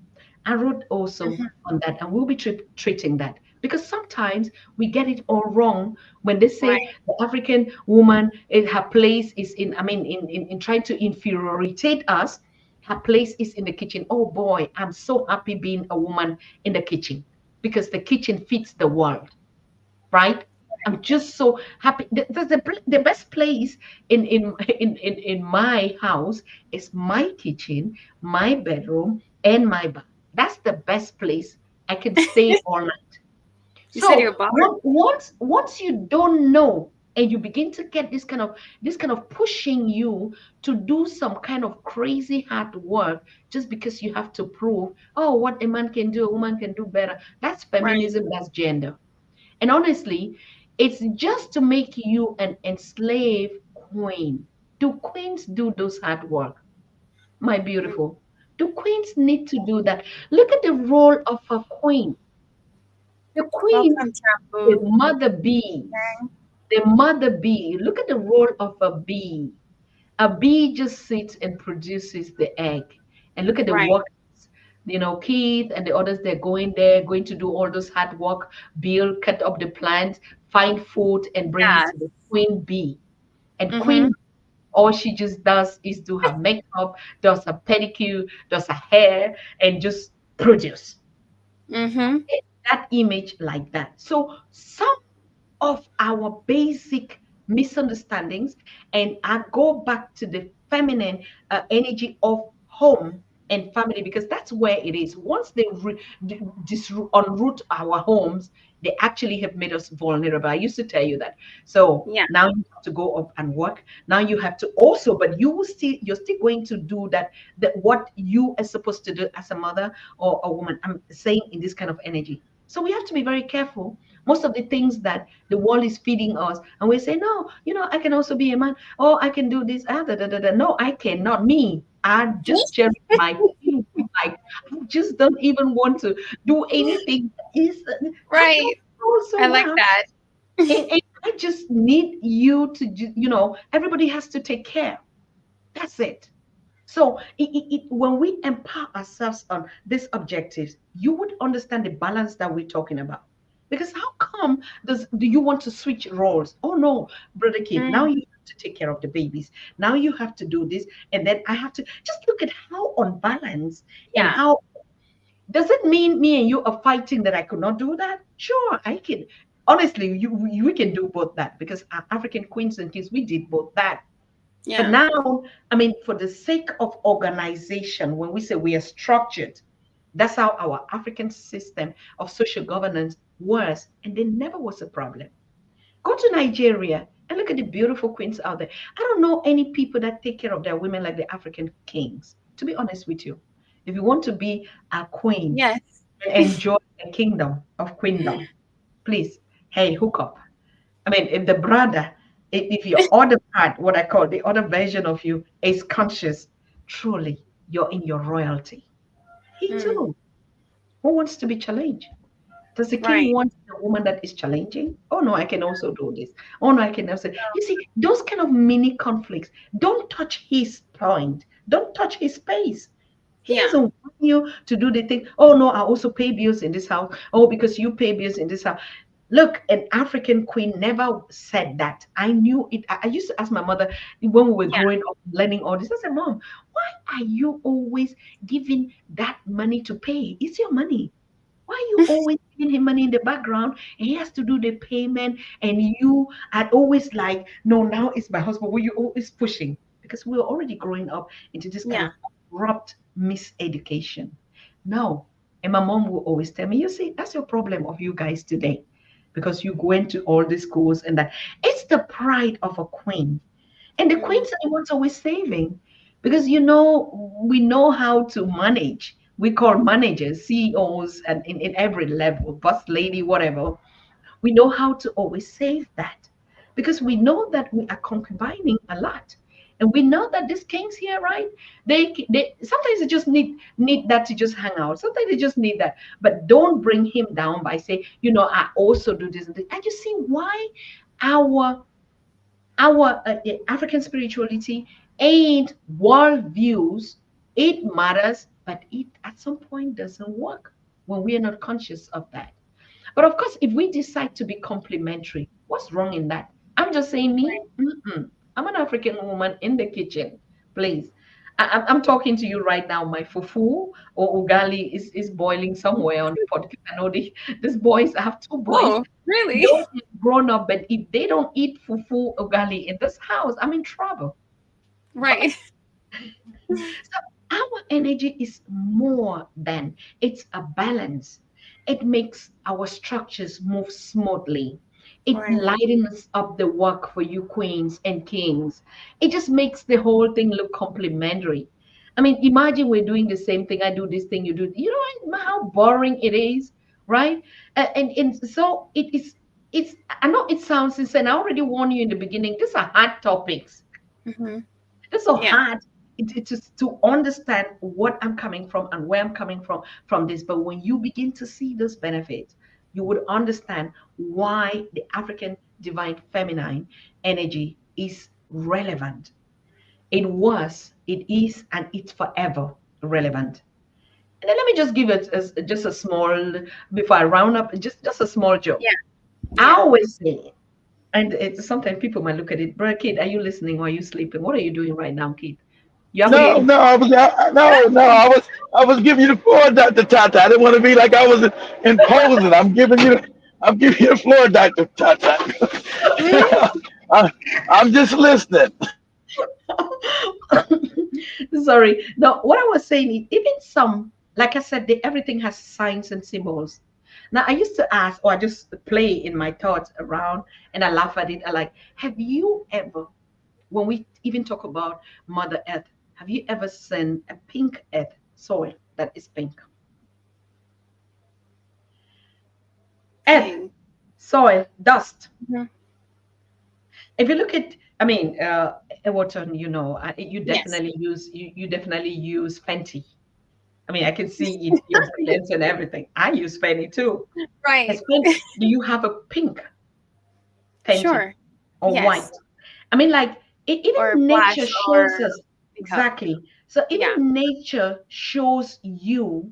I wrote also mhm, on that, and we'll be treating that, because sometimes we get it all wrong when they say right, the African woman, her place is in, I mean, in trying to inferiorate us. Her place is in the kitchen. Oh boy, I'm so happy being a woman in the kitchen, because the kitchen fits the world, right? I'm just so happy. The best place in my house is my kitchen, my bedroom, and my bath. That's the best place I can stay all night. you said your So bar. once you don't know, and you begin to get this kind of pushing you to do some kind of crazy hard work just because you have to prove, oh, what a man can do, a woman can do better. That's Right, feminism. That's gender. And honestly, it's just to make you an enslaved queen. Do queens do those hard work? My mm, beautiful. Do queens need to do that? Look at the role of a queen. The queen, welcome the taboo. mother bees. The mother bee. Look at the role of a bee. A bee just sits and produces the egg. And look at the Right, work, Keith and the others, they're going there, going to do all those hard work, build, cut up the plant, find food, and bring it yes, to the queen bee. And mm-hmm, queen, all she just does is do her makeup, does her pedicure, does her hair, and just produce mm-hmm, that image like that. So some of our basic misunderstandings, and I go back to the feminine energy of home and family, because that's where it is. Once they unroot our homes, they actually have made us vulnerable. I used to tell you that. So yeah, now you have to go up and work. Now you have to also, but you're still going to do that what you are supposed to do as a mother or a woman. I'm saying in this kind of energy. So we have to be very careful. Most of the things that the world is feeding us, and we say, no, I can also be a man. Oh, I can do this. No, I cannot. Me, I just cherish my peace. Like, I just don't even want to do anything. I right. don't know so I like well. that. And I just need you to, everybody has to take care. That's it. So when we empower ourselves on these objectives, you would understand the balance that we're talking about. Because how come do you want to switch roles? Oh no, brother kid, now Mm, you have to take care of the babies. Now you have to do this, and then I have to just look at how unbalanced and yeah, how does it mean me and you are fighting that I could not do that? Sure, I can. Honestly, we can do both that, because our African queens and kings, we did both that. But yeah, now, I mean, for the sake of organization, when we say we are structured, that's how our African system of social governance was, and there never was a problem. Go to Nigeria and look at the beautiful queens out there. I don't know any people that take care of their women like the African kings, to be honest with you. If you want to be a queen Yes. and enjoy a kingdom of queendom, please, hey, hook up. I mean, if the brother, if your other part, what I call the other version of you, is conscious, truly, you're in your royalty. He Mm, too. Who wants to be challenged? Does the king right. want a woman that is challenging? Oh no, I can also do this. Oh no, I can also. You see, those kind of mini conflicts. Don't touch his point. Don't touch his space. He Yeah. doesn't want you to do the thing. Oh no, I also pay bills in this house. Oh, because you pay bills in this house. Look, an African queen never said that. I knew it. I used to ask my mother when we were Yeah. growing up, learning all this. I said, Mom, why are you always giving that money to pay? It's your money. Why are you always giving him money in the background and he has to do the payment? And you are always like, no, now it's my husband. Were you always pushing? Because we were already growing up into this kind Yeah. of corrupt miseducation. No. And my mom will always tell me, you see, that's your problem of you guys today. Because you go into all these schools and that it's the pride of a queen. And the Mm, queens are the ones always saving because you know we know how to manage. We call managers, CEOs, and in every level, boss lady, whatever. We know how to always save that because we know that we are concubining a lot. And we know that these kings here, right? They sometimes they just need that to just hang out. Sometimes they just need that, but don't bring him down by saying, I also do this and this. And you see why our African spirituality ain't world views. It matters, but it at some point doesn't work when we are not conscious of that. But of course, if we decide to be complementary, what's wrong in that? I'm just saying, me, mm-mm. I'm an African woman in the kitchen, please. I'm talking to you right now. My fufu or ugali is boiling somewhere on the pot. I know these boys, I have two boys. oh, really? Those have grown up, but if they don't eat fufu ugali in this house, I'm in trouble. Right. So our energy is more than it's a balance. It makes our structures move smoothly. It Right. lightens up the work for you queens and kings. It just makes the whole thing look complementary. I mean, imagine we're doing the same thing. I do this thing, you do. You know how boring it is, right? And so it is. It's. I know it sounds insane. I already warned you in the beginning. These are hard topics. Hmm. It's so Yeah. hard it is to understand what I'm coming from and where I'm coming from this. But when you begin to see those benefits, you would understand why the African divine feminine energy is relevant. It was, it is, and it's forever relevant. And then let me just give it as just a small, before I round up, just a small joke. Yeah. I Yeah. always say, and sometimes people might look at it, brother Kid, are you listening or are you sleeping? What are you doing right now, Kid? You have No, to. no, no, I was giving you the floor, Dr. Tata. I didn't want to be like I was imposing. I'm giving you the floor, Dr. Tata. I, I'm just listening. Sorry. No, what I was saying is even some, like I said, everything has signs and symbols. Now I used to ask, or I just play in my thoughts around, and I laugh at it. I like, have you ever, when we even talk about Mother Earth, have you ever seen a pink earth soil that is pink? Earth, Pink. soil, dust. Mhm. If you look at, I mean, Everton, you Yes. definitely you definitely use Fenty. I mean, I can see it, your brilliance and everything. I use Fenty too. Right. Has Fenty, do you have a pink Fenty Sure. or white? Yes. I mean, like Or even nature blush shows or us makeup. exactly. So Yeah. even nature shows you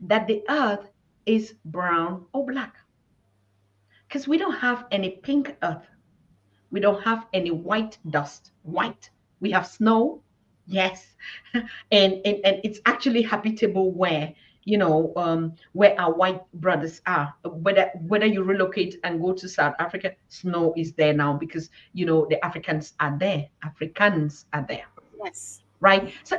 that the earth is brown or black because we don't have any pink earth. We don't have any white dust. White. We have snow, yes, and it's actually habitable where our white brothers are. Whether you relocate and go to South Africa, snow is there now because the Africans are there. Africans are there, Yes. right? So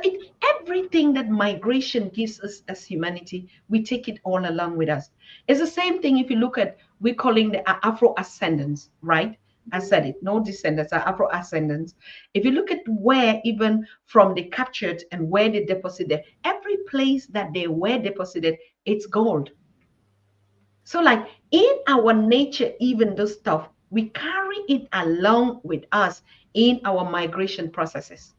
everything that migration gives us as humanity, we take it all along with us. It's the same thing if you look at we're calling the Afro ascendants, right? I said it, no descendants, are Afro ascendants. If you look at where, even from they captured and where they deposited, every place that they were deposited, it's gold. So, like in our nature, even this stuff, we carry it along with us in our migration processes.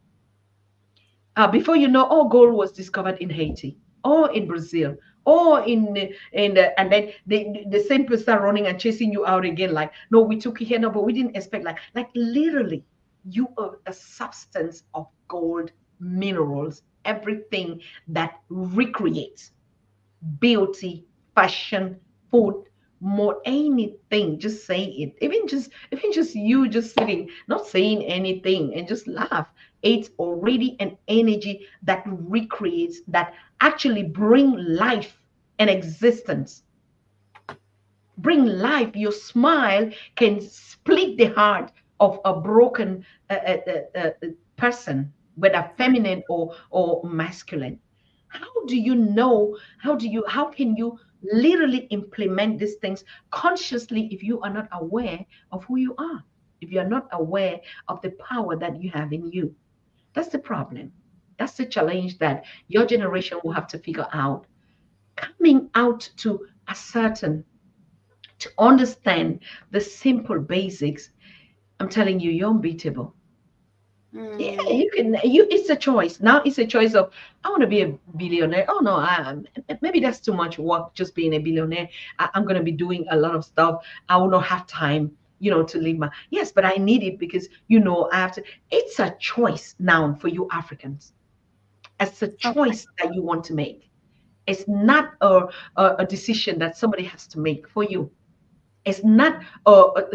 Before you know, oh, gold was discovered in Haiti, or in Brazil, or and then the same person start running and chasing you out again. Like, no, we took it here, no, but we didn't expect. Like literally, you are a substance of gold minerals, everything that recreates beauty, fashion, food, more anything. Just say it. Even just you just sitting, not saying anything, and just laugh. It's already an energy that recreates, that actually bring life and existence. Bring life. Your smile can split the heart of a broken person, whether feminine or masculine. How do you know? How can you literally implement these things consciously if you are not aware of who you are? If you are not aware of the power that you have in you? That's the problem. That's the challenge that your generation will have to figure out. Coming out to a certain, to understand the simple basics. I'm telling you, you're unbeatable. Yeah, Mm. you can. You, it's a choice. Now it's a choice of, I want to be a billionaire. Oh no, maybe that's too much work just being a billionaire. I'm going to be doing a lot of stuff. I will not have time, to live my. Yes, but I need it because I have to. It's a choice now for you Africans. It's a Okay. choice that you want to make. It's not a decision that somebody has to make for you. It's not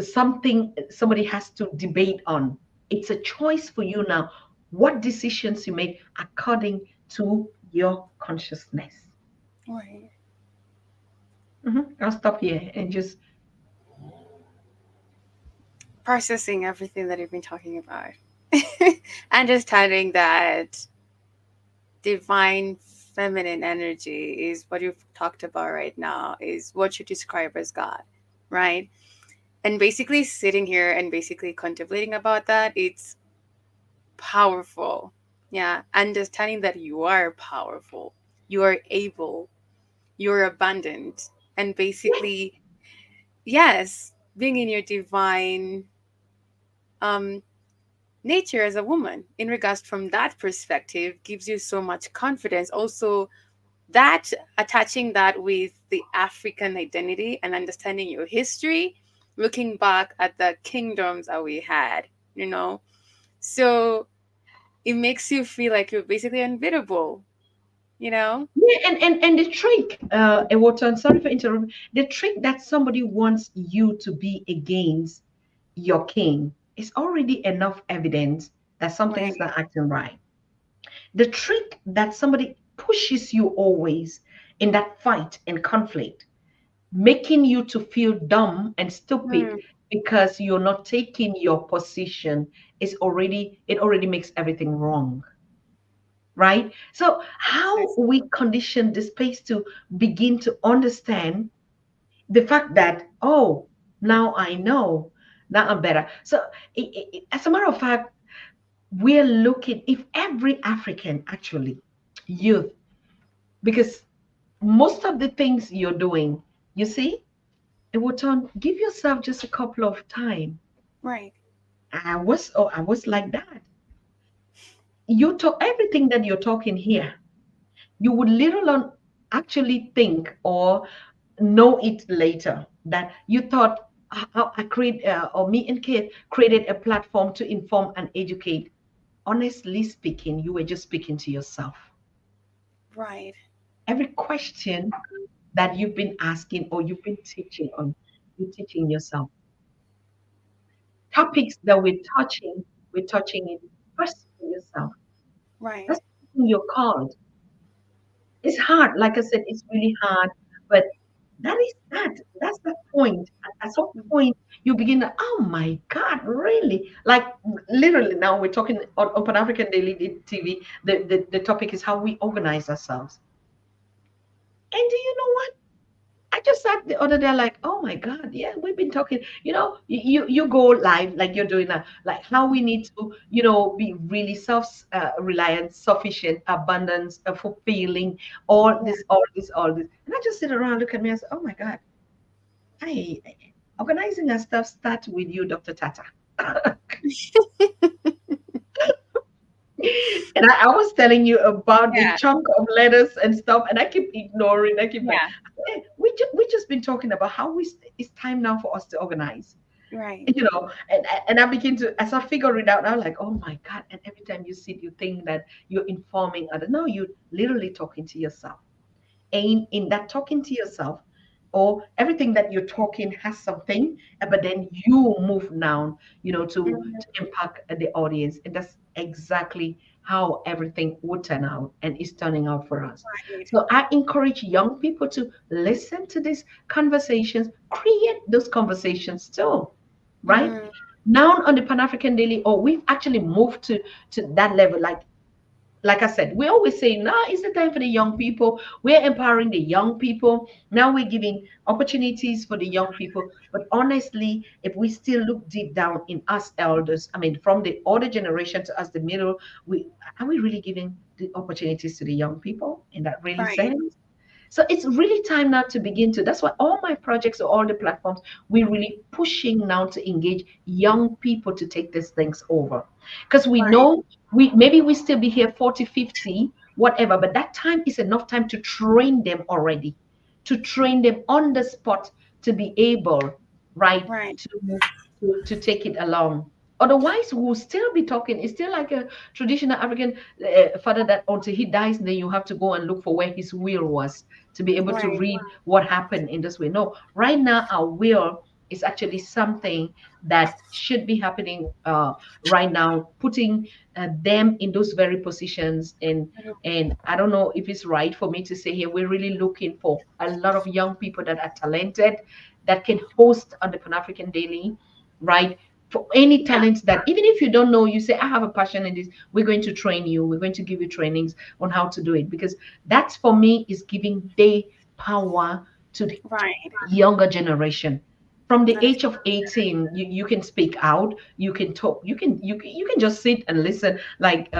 something somebody has to debate on. It's a choice for you now. What decisions you make according to your consciousness. Right. I'll stop here and just. Processing everything that you've been talking about. Understanding that divine feminine energy is what you've talked about right now, is what you describe as God, right? And basically sitting here and basically contemplating about that, it's powerful. Yeah. Understanding that you are powerful, you are able, you're abundant, and basically, yes, being in your divine um nature as a woman in regards from that perspective gives you so much confidence. Also, that attaching that with the African identity and understanding your history, looking back at the kingdoms that we had, you know, so it makes you feel like you're basically unbeatable, you know. Yeah, and the trick, Ewotan, sorry for interrupting. The trick that somebody wants you to be against your king is already enough evidence that something is Right. not acting right. The trick that somebody pushes you always in that fight and conflict, making you to feel dumb and stupid Hmm. because you're not taking your position, it already makes everything wrong, right? So how Precisely. we condition the space to begin to understand the fact that, oh, now I know, now I'm better. So as a matter of fact, we're looking, if every African actually youth, because most of the things you're doing, you see, it would turn, give yourself just a couple of time. Right. I was like that. You talk everything that you're talking here, you would little on actually think or know it later that you thought, I create or me and Kate created a platform to inform and educate. Honestly speaking, you were just speaking to yourself. Right. Every question that you've been asking or you've been teaching on, you're teaching yourself. Topics that we're touching it first for yourself. Right. That's something you're called. It's hard, like I said, it's really hard, but that's the point. At some point you begin to, oh my God, really? Like literally now we're talking on Pan African Daily TV. The topic is how we organize ourselves. And do you know what? I just sat the other day like, oh my God, yeah, we've been talking. You go live like you're doing now, like how we need to, be really self-reliant, sufficient, abundance, fulfilling, all Yeah. this, all this, all this. And I just sit around, look at me, and say, oh my God, I organizing and stuff start with you, Dr. Tata. And I was telling you about the Yeah. chunk of letters and stuff, and I keep ignoring. I keep like, Yeah. we just been talking about how it's time now for us to organize, Right. and I begin to, as I figure it out, I'm like, oh my God. And every time you sit, you think that you're informing others. No, you're literally talking to yourself. And in that talking to yourself, or everything that you're talking has something, but then you move now, to Mhm. impact the audience. And that's exactly how everything would turn out and is turning out for us. Right. So I encourage young people to listen to these conversations, create those conversations too, right? Mm. Now on the Pan African Daily, or we've actually moved to that level. Like I said, we always say, now is the time for the young people. We're empowering the young people. Now we're giving opportunities for the young people. But honestly, if we still look deep down in us elders, I mean, from the older generation to us, the middle, are we really giving the opportunities to the young people in that really Right. sense? So it's really time now to begin to. That's why all my projects or all the platforms, we're really pushing now to engage young people to take these things over. Because we Right. know we still be here 40, 50, whatever, but that time is enough time to train them already, to train them on the spot to be able, right, Right. to take it along. Otherwise, we'll still be talking. It's still like a traditional African father that until he dies, then you have to go and look for where his will was to be able to Right. read what happened in this way. No, right now our will is actually something that should be happening right now, putting them in those very positions. And I don't know if it's right for me to say here, we're really looking for a lot of young people that are talented, that can host on the Pan African Daily, right? For any Yeah. talents that, even if you don't know, you say, I have a passion in this, we're going to train you, we're going to give you trainings on how to do it. Because that's, for me, is giving the power to the Right. younger generation. From the That is age of 18, you can speak out, you can talk, you can just sit and listen, like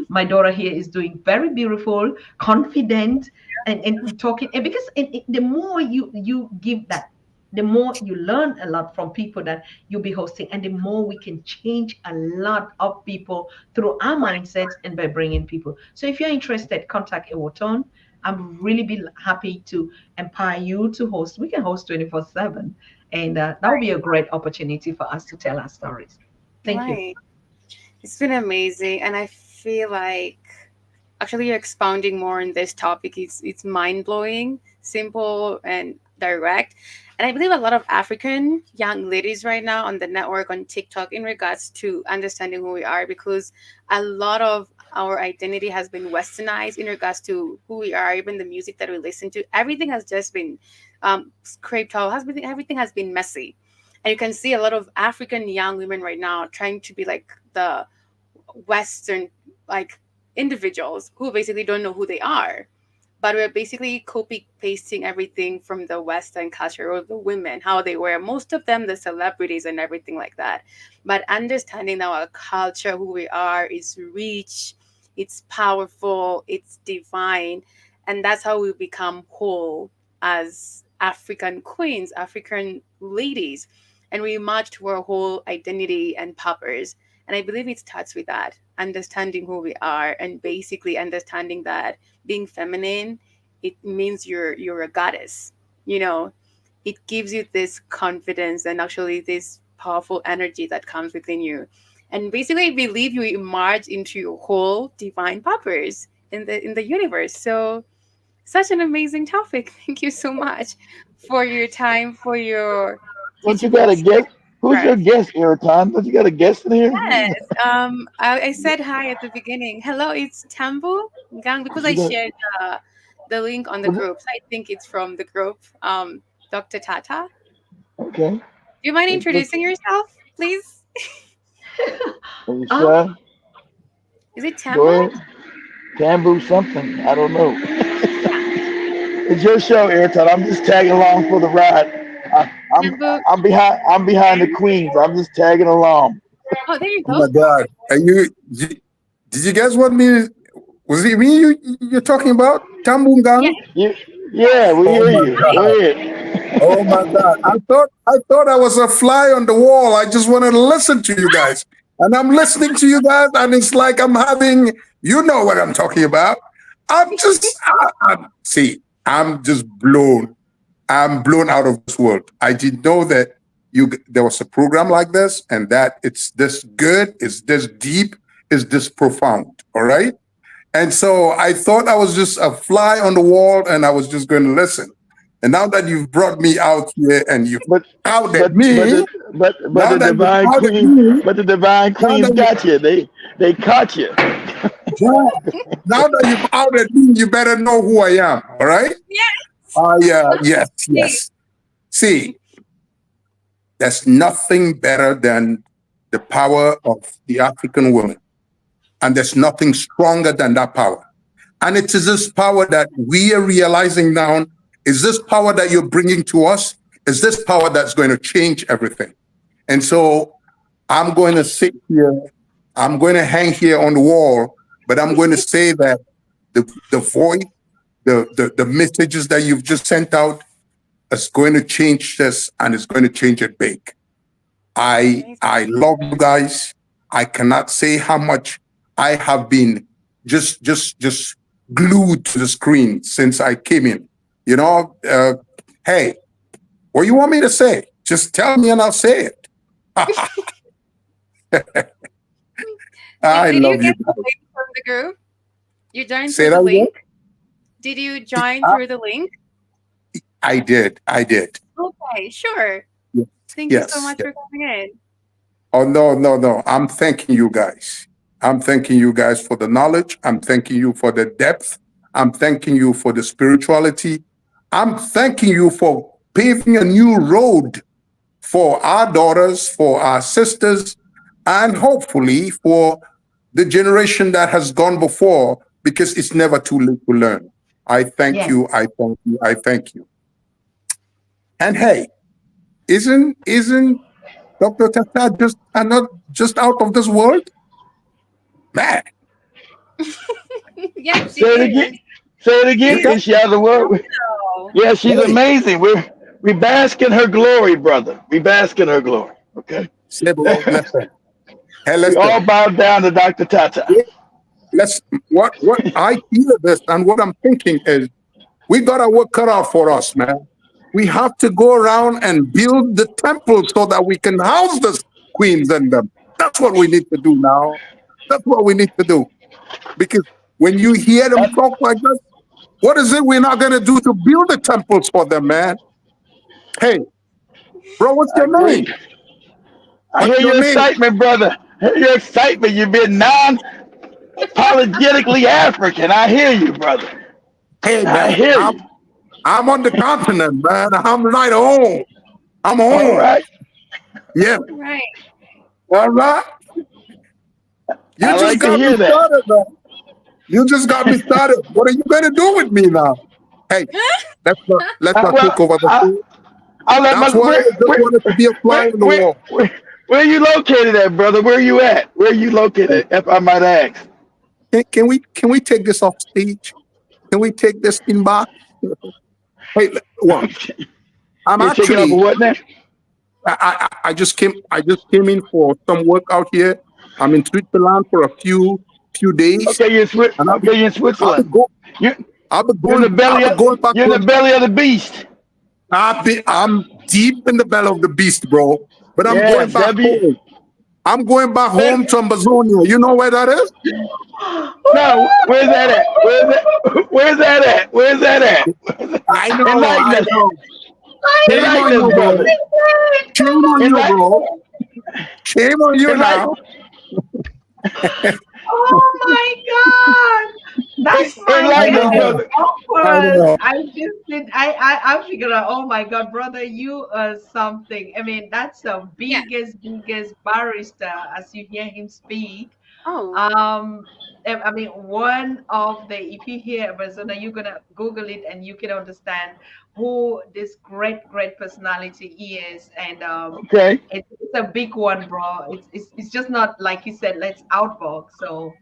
my daughter here is doing very beautiful, confident, and talking. And because the more you give that, the more you learn a lot from people that you'll be hosting, and the more we can change a lot of people through our mindsets and by bringing people. So if you're interested, contact Ewoton. I'm really be happy to empower you to host. We can host 24/7, and that would be a great opportunity for us to tell our stories. Thank you. right. It's been amazing, and I feel like actually you're expounding more on this topic. It's mind blowing, simple and direct. And I believe a lot of African young ladies right now on the network on TikTok in regards to understanding who we are, because a lot of our identity has been westernized in regards to who we are, even the music that we listen to. Everything has just been scraped out. Has been everything has been messy, and you can see a lot of African young women right now trying to be like the Western like individuals who basically don't know who they are. But we're basically copy pasting everything from the Western culture or the women, how they wear, most of them, the celebrities and everything like that. But understanding that our culture, who we are, is rich, it's powerful, it's divine. And that's how we become whole as African queens, African ladies. And we march to our whole identity and purpose. And I believe it starts with that, understanding who we are and basically understanding that being feminine, it means you're a goddess. You know, it gives you this confidence and actually this powerful energy that comes within you. And basically I believe you emerge into your whole divine purpose in the universe. So such an amazing topic. Thank you so much for your time, for your Don't you teachable got a guest? Who's share. your guest, Eriton? Don't you got a guest in here? Yes. I said hi at the beginning. Hello, it's Tambu Gang because I You got, shared the link on the what- group. So I think it's from the group. Dr. Tata. okay. Do you mind Look, introducing yourself, please? are you um, sure? Is it Go Tambu? ahead. Tambu something. I don't know. Yeah. It's your show, Airtel. I'm just tagging along for the ride. I, I'm Jambu. I'm behind. I'm behind the queens. I'm just tagging along. Oh, there you Oh go. my God. Did you guys want me? Was it me you're talking about? Yeah, Tambungang? You, yeah, yes. we Oh hear my you. Go God. ahead. Oh my God. I thought I was a fly on the wall. I just wanted to listen to you guys. And I'm listening to you guys, and it's like I'm having, you know what I'm talking about. See, I'm just blown. I'm blown out of this world. I didn't know that there was a program like this, and that it's this good, it's this deep, it's this profound. All right. And so I thought I was just a fly on the wall, and I was just going to listen. And now that you've brought me out here and you've But outed but but me, the but now the that you've divine outed queen, me, but the divine now queens that you, got you. They caught you. yeah, now that you've outed me, you better know who I am. All right? Yes. Yes, See, yes. See, there's nothing better than the power of the African woman. And there's nothing stronger than that power. And it is this power that we are realizing now. Is this power that you're bringing to us? Is this power that's going to change everything? And so I'm going to sit here, I'm going to hang here on the wall, but I'm going to say that the voice, the messages that you've just sent out is going to change this, and it's going to change it big. amazing. I love you guys. I cannot say how much I have been just glued to the screen since I came in. You know, hey, what you want me to say? Just tell me and I'll say it. I Did you love you get the guys. link from the group? You joined Say through the that again. link? Did you join Uh, through the link? I did. I did. Okay, sure. Yes. Thank you so Yes. much for coming in. Oh, no, no, no. I'm thanking you guys. I'm thanking you guys for the knowledge. I'm thanking you for the depth. I'm thanking you for the spirituality. I'm thanking you for paving a new road for our daughters, for our sisters, and hopefully for the generation that has gone before, because it's never too late to learn. I thank Yes. you. I thank you. I thank you. And hey, isn't Dr. Tata just not just out of this world? Man, Yeah, she Say it again. is. Say it again. She's okay. Is she out of the world? phenomenal. Yeah, she's Hey, amazing. We bask in her glory, brother. We bask in her glory. Okay. Sebo, listen. Hey, We all listen. bow down to Dr. Tata. Let's what I feel this and what I'm thinking is we got our work cut out for us, man. We have to go around and build the temple so that we can house the queens in them. That's what we need to do now. That's what we need to do. Because when you hear them That's, talk like this, what is it we're not going to do to build the temples for them, man? Hey, bro, what's I your agree. name? I What's hear your your name? excitement, brother. I hear your excitement. You've been non-apologetically African. I hear you, brother. Hey, I man, hear you. I'm on the continent, man. I'm right home. I'm All home. right. Yeah, Right. all right. You I just like to got me hear that. started, man. You just got me started. What are you going to do with me now? Hey, let's not Well, take over the show. I'll let my That's why I just wanted to be a fly on the wall. where are you located at, brother? Where are you at? Where are you Hey, located, if I might ask? can we take this off stage? Can we take this in box? Hey, well, I'm You taking up actually a what now? I just came in for some work out here. I'm in Switzerland for a few days, Okay, you're in and okay, you're in I'll be Switzerland. go You I'll be you're in going I'll be going back you're in the home. belly of the beast. I'm deep in the belly of the beast, bro. But I'm Yes, going back home. I'm going back home to Amazonia. You know where that is? No, where's that at? Where's that? Where's that at? Where's that at? I know, Enlighten I us. know. Shame on Enlighten us, you, brother. bro. Shame on you, Enlighten, bro. Shame on you enlighten, now. Oh my God. That's why I enlighten it us, is know. brother. I awkward. know. I just did I figured out, oh my God, brother, you are something. I mean, that's the Yeah. biggest barrister as you hear him speak. Oh, I mean, one of the, if you hear Arizona, you're gonna Google it and you can understand who this great personality is. And Okay. it's a big one, bro. It's just not like you said, let's outbox. So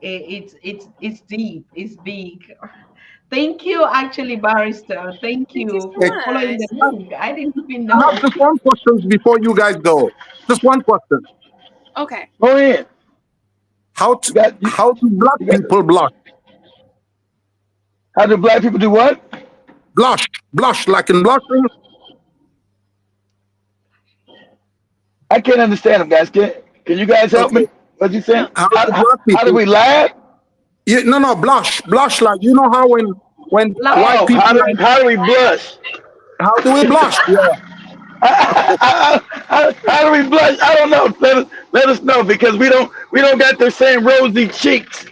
it's deep, it's big. Thank you, actually, Barrister. Thank thank you you so for Hey, following much. the link. I didn't even I have know. just one question before you guys go. Just one question. Okay. Go in. How You to got you, how do black you got. people blush? How do black people do what? Blush, blush like in blushing. I can't understand them, guys. Can you guys help Okay. me? What's he saying? No. How do black How do people? we laugh? Yeah, no, blush, blush like you know how when white Blush. Oh, people are, how do we blush? how do we blush? Yeah. How do we blush? I don't know. Let us know because we don't got the same rosy cheeks.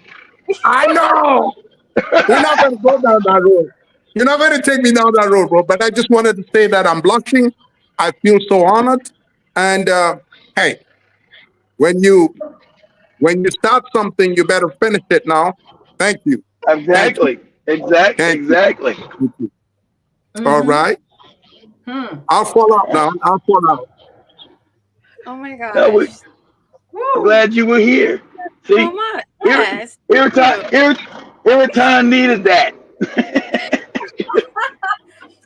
I know. We're not gonna go down that road. You're not gonna take me down that road, bro. But I just wanted to say that I'm blushing. I feel so honored. And hey, when you when you start something, you better finish it now. Thank you. Thank you. Exactly. Thank you. Exactly. Thank you. All Mm-hmm. right. Hmm. I'll follow up now. I'll follow up. Oh my No, gosh. I'm Woo. glad you were here. So See, much. Ir- Yes. Thank you. Irritan, Irritan needed that.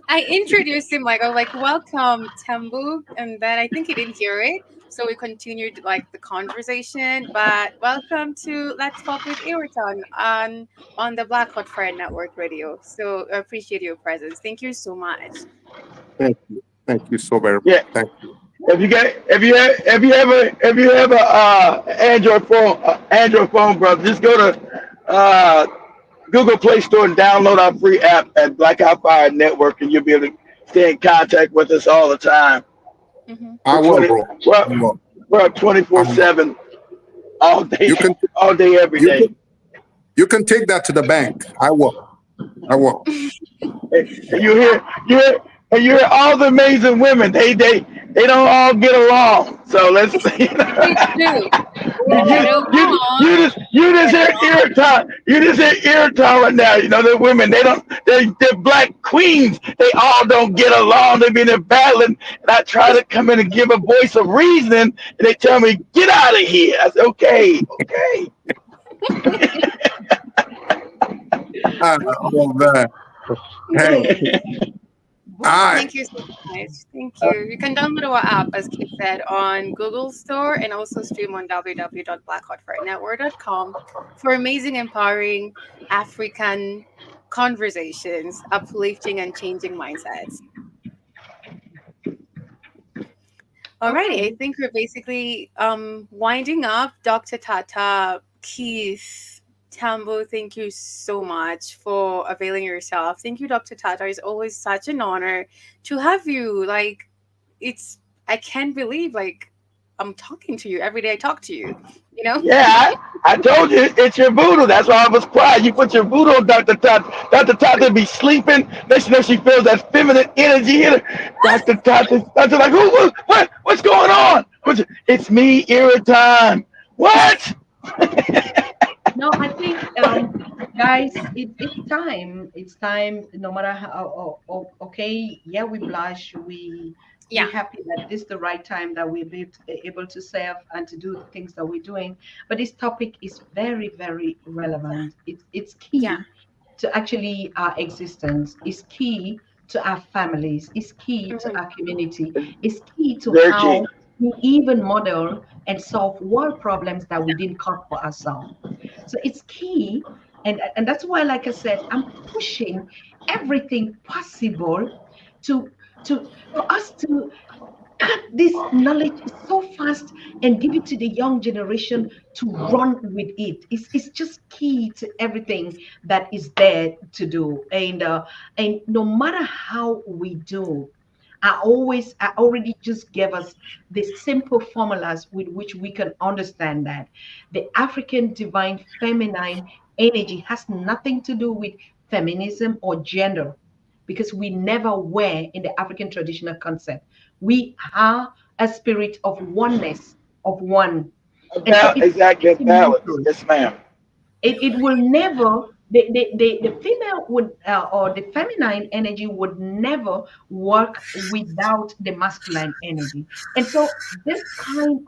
I introduced him like I was like, "Welcome, Tembu," and then I think he didn't hear it, so we continued like the conversation. But welcome to Let's Talk with Iriton on the Black Hot Fire Network Radio. So I appreciate your presence. Thank you so much. Thank you. Thank you so very much. Yeah. Thank you. If you have a Android phone, brother, just go to Google Play Store and download our free app at Black Out Fire Network, and you'll be able to stay in contact with us all the time. Hmm. I We're will, 20. bro. We're, I will. we're up I twenty-four will. seven You can all day, every you day. can you can take that to the bank. I will. I will. And you hear all the amazing women. They don't all get along. So let's They do. They you get along. you just Get hear along. irritant. You just hear irritant right now. You know the women. They're black queens. They all don't get along. They've been in battling, and I try to come in and give a voice of reason, and they tell me get out of here. I said okay, okay. Oh man. Hey. All right. Thank you so much. Thank you. You can download our app, as Keith said, on Google Store and also stream on www.blackhotfirenetwork.com for amazing, empowering African conversations, uplifting and changing mindsets. Alrighty, I Okay. think we're basically winding up. Dr. Tata, Keith, Tambo, thank you so much for availing yourself. Thank you, Dr. Tata. It's always such an honor to have you. Like, it's, I can't believe, like, I'm talking to you every day I talk to you, you know? Yeah, I told you it's your voodoo. That's why I was quiet. You put your voodoo on Dr. Todd. Dr. Todd to be sleeping. Next thing she feels that feminine energy in her. Dr. Todd is like, what's going on? It's me, Irritan. What? No, I think, guys, it's time. It's time. No matter how. Okay, yeah, we blush. We Yeah, happy that this is the right time that we're able to serve and to do the things that we're doing. But this topic is very, very relevant. It's yeah, key to actually our existence. It's key to our families. It's key to hmm, our community. It's key to Very key. how we even model and solve world problems that we didn't cause for ourselves. So it's key, and that's why, like I said, I'm pushing everything possible to for us to cut this knowledge so fast and give it to the young generation to run with it. It's just key to everything that is there to do. And no matter how we do, I already just gave us the simple formulas with which we can understand that the African divine feminine energy has nothing to do with feminism or gender, because we never were in the African traditional concept. We are a spirit of oneness, of one. And so it's Exactly, a balance. complementary. Yes, ma'am. It will never, the female would, or the feminine energy would never work without the masculine energy. And so this kind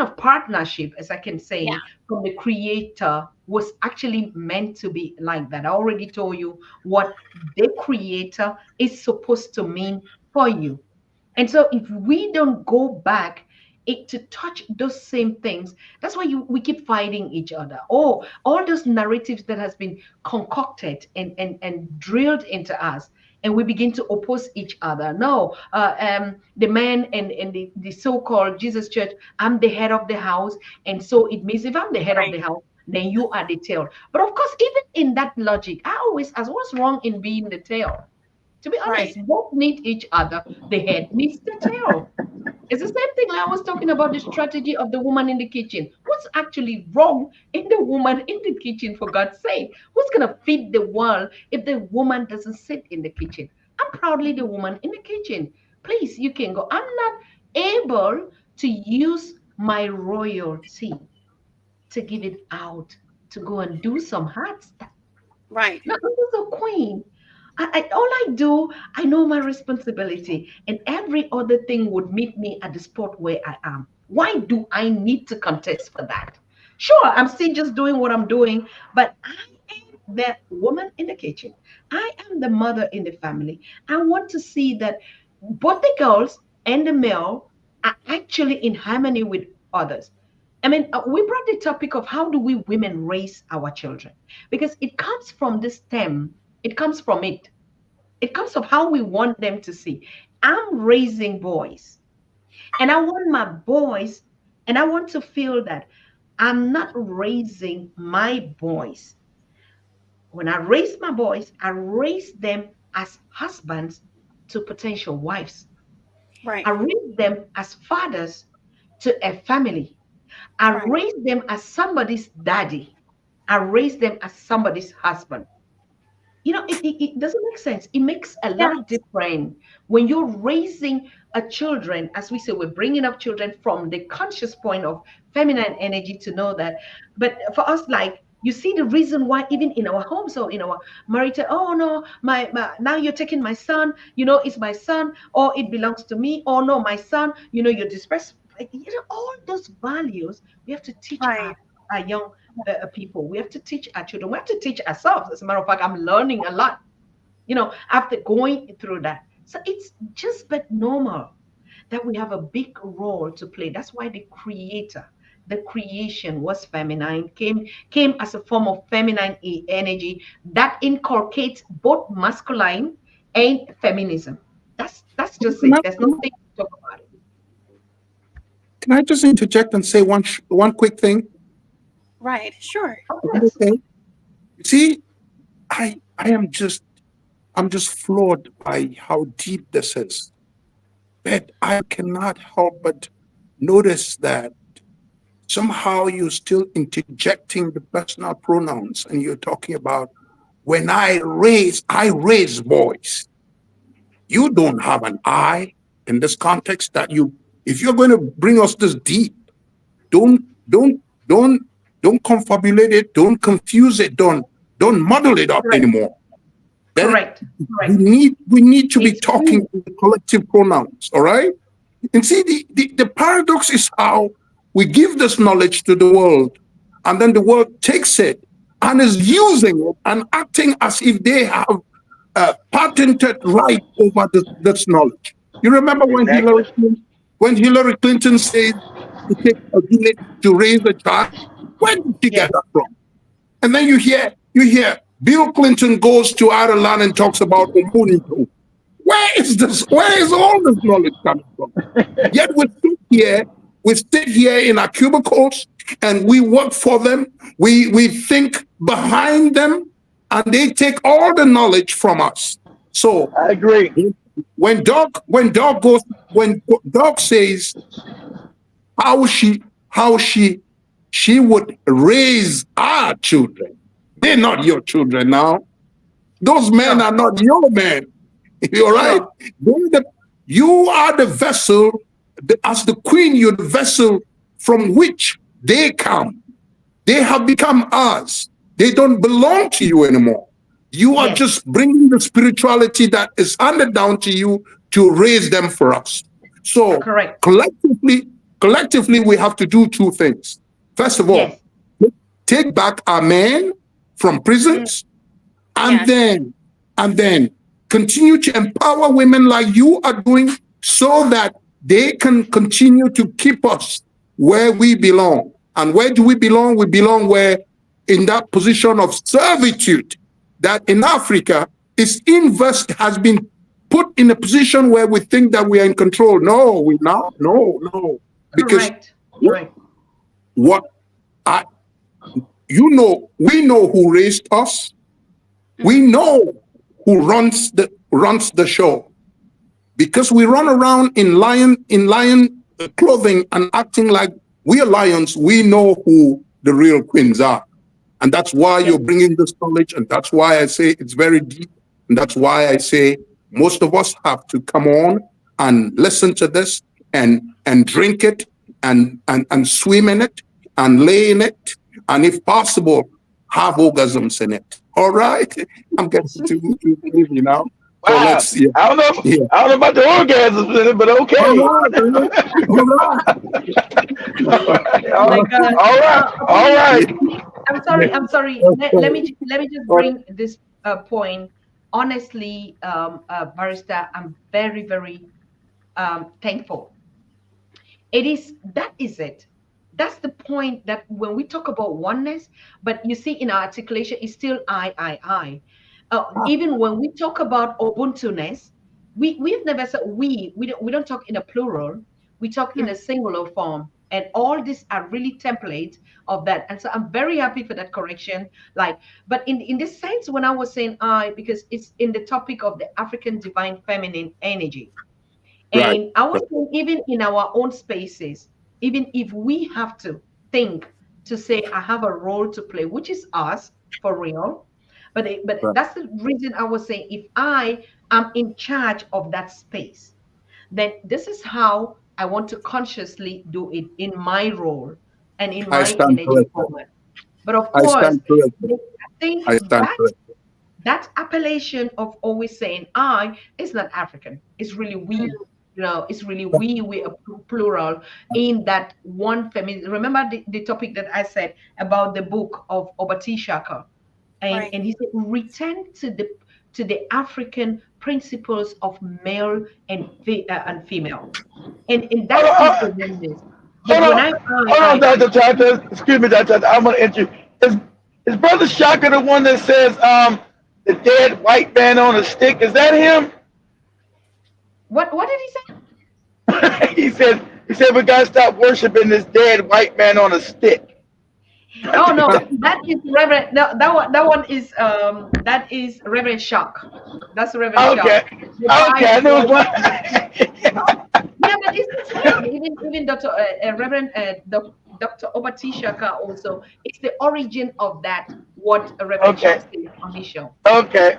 of partnership, as I can Yeah. say, from the creator was actually meant to be like that. I already told you what the creator is supposed to mean for you. And so if we don't go back to touch those same things, that's why we keep fighting each other. Oh, all those narratives that has been concocted and drilled into us, and we begin to oppose each other. No, the man and the so-called Jesus church, I'm the head of the house. And so it means if I'm the head of Right. the house, then you are the tail. But of course, even in that logic, I was wrong in being the tail. To be Right. honest, both need each other. The head needs the tail. It's the same thing like I was talking about the strategy of the woman in the kitchen. What's actually wrong in the woman in the kitchen, for God's sake? Who's going to feed the world if the woman doesn't sit in the kitchen? I'm proudly the woman in the kitchen. Please, you can go. I'm not able to use my royalty to give it out to go and do some hard stuff. Right. No, I'm just a queen. All I do, I know my responsibility, and every other thing would meet me at the spot where I am. Why do I need to contest for that? Sure, I'm still just doing what I'm doing, but I am the woman in the kitchen. I am the mother in the family. I want to see that both the girls and the male are actually in harmony with others. I mean, we brought the topic of how do we women raise our children, because it comes from this stem. It comes from it. It comes from how we want them to see. I'm raising boys, and I want my boys, and I want to feel that I'm not raising my boys. When I raise my boys, I raise them as husbands to potential wives. Right. I raise them as fathers to a family. I Right. raise them as somebody's daddy. I raise them as somebody's husband. It doesn't make sense. It makes a Yeah. lot of difference when you're raising a children. As we say, we're bringing up children from the conscious point of feminine energy to know that. But for us, like, you see the reason why even in our homes or in our marital, oh no, my now you're taking my son, it's my son, or it belongs to me, or no, my son, you're disrespect. All those values we have to teach Right. our young people. We have to teach our children. We have to teach ourselves. As a matter of fact, I'm learning a lot, after going through that. So it's just but normal that we have a big role to play. That's why the creation was feminine, came as a form of feminine energy that inculcates both masculine and feminism. That's just Can it. I, There's nothing to talk about it. can I just interject and say one quick thing? Right. Sure. Yes. Okay. You see, I am just I'm just floored by how deep this is. But I cannot help but notice that somehow you're still interjecting the personal pronouns and you're talking about when I raise boys. You don't have an I in this context that if you're going to bring us this deep, don't don't don't don't confabulate it, don't confuse it, don't muddle it up Correct. anymore. Then Correct. we Correct. need to be It's talking true. in the collective pronouns, all right? And see, the paradox is how we give this knowledge to the world, and then the world takes it and is using it and acting as if they have patented right over this knowledge. You remember Exactly. When Hillary Clinton said it takes a village to raise a child? Where did she Yes. get that from? And then you hear Bill Clinton goes to Ireland and talks about Ubuntu. Where is this? Where is all this knowledge coming from? Yet we sit here in our cubicles and we work for them. We think behind them, and they take all the knowledge from us. So I agree. when Doc says how she would raise our children, they're not your children now. Those men Sure. are not your men. You're right. Sure. You are the vessel as the queen, you're the vessel from which they come. They have become ours. They don't belong to you anymore. You are Yes. just bringing the spirituality that is handed down to you to raise them for us. So Correct. collectively, we have to do two things. First of all, Yes. take back our men from prisons, and then continue to empower women like you are doing, so that they can continue to keep us where we belong. And where do we belong? We belong where, in that position of servitude that in Africa is has been put in a position where we think that we are in control. No, we're not. No. Because Correct. what we know who raised us. We know who runs the show. Because we run around in lion clothing and acting like we are lions, we know who the real queens are. And that's why you're bringing this knowledge, and that's why I say it's very deep, and that's why I say most of us have to come on and listen to this and drink it and swim in it and lay in it, and if possible, have orgasms in it. All right? I'm getting to you now. So Wow. let's, yeah. I don't know about the orgasms in it, but okay. All right. I'm sorry. Let me just bring this point. Honestly, Barrister, I'm very, very thankful. That is it. That's the point, that when we talk about oneness, but you see in our articulation, it's still I. Even when we talk about Ubuntu-ness, we've never said we don't talk in a plural, we talk in a singular form. And all these are really templates of that. And so I'm very happy for that correction. But in this sense, when I was saying I, because it's in the topic of the African divine feminine energy. And I was saying, even in our own spaces, even if we have to think to say, I have a role to play, which is us for real. But that's the reason I was saying, if I am in charge of that space, then this is how I want to consciously do it in my role and in my energy format. But of course, I think that appellation of always saying I is not African. It's really we. It's really we are plural in that one feminine. Remember the topic that I said about the book of Obati Shaka, and he said return to the African principles of male and female, and that is the oneness. Hold on, Dr. Tata. Excuse me, Dr. Tata. I'm gonna interrupt. Is Brother Shaka the one that says the dead white man on a stick? Is that him? What did he say? he said we gotta stop worshiping this dead white man on a stick. Oh no, that is Reverend. No, that one is that is Reverend Shock. That's Reverend Shock. Okay, I knew it was. Yeah, but it's the same. Even Dr. Reverend Dr. Obati Shaka also. It's the origin of that. What Reverend Shock said on his show. Okay.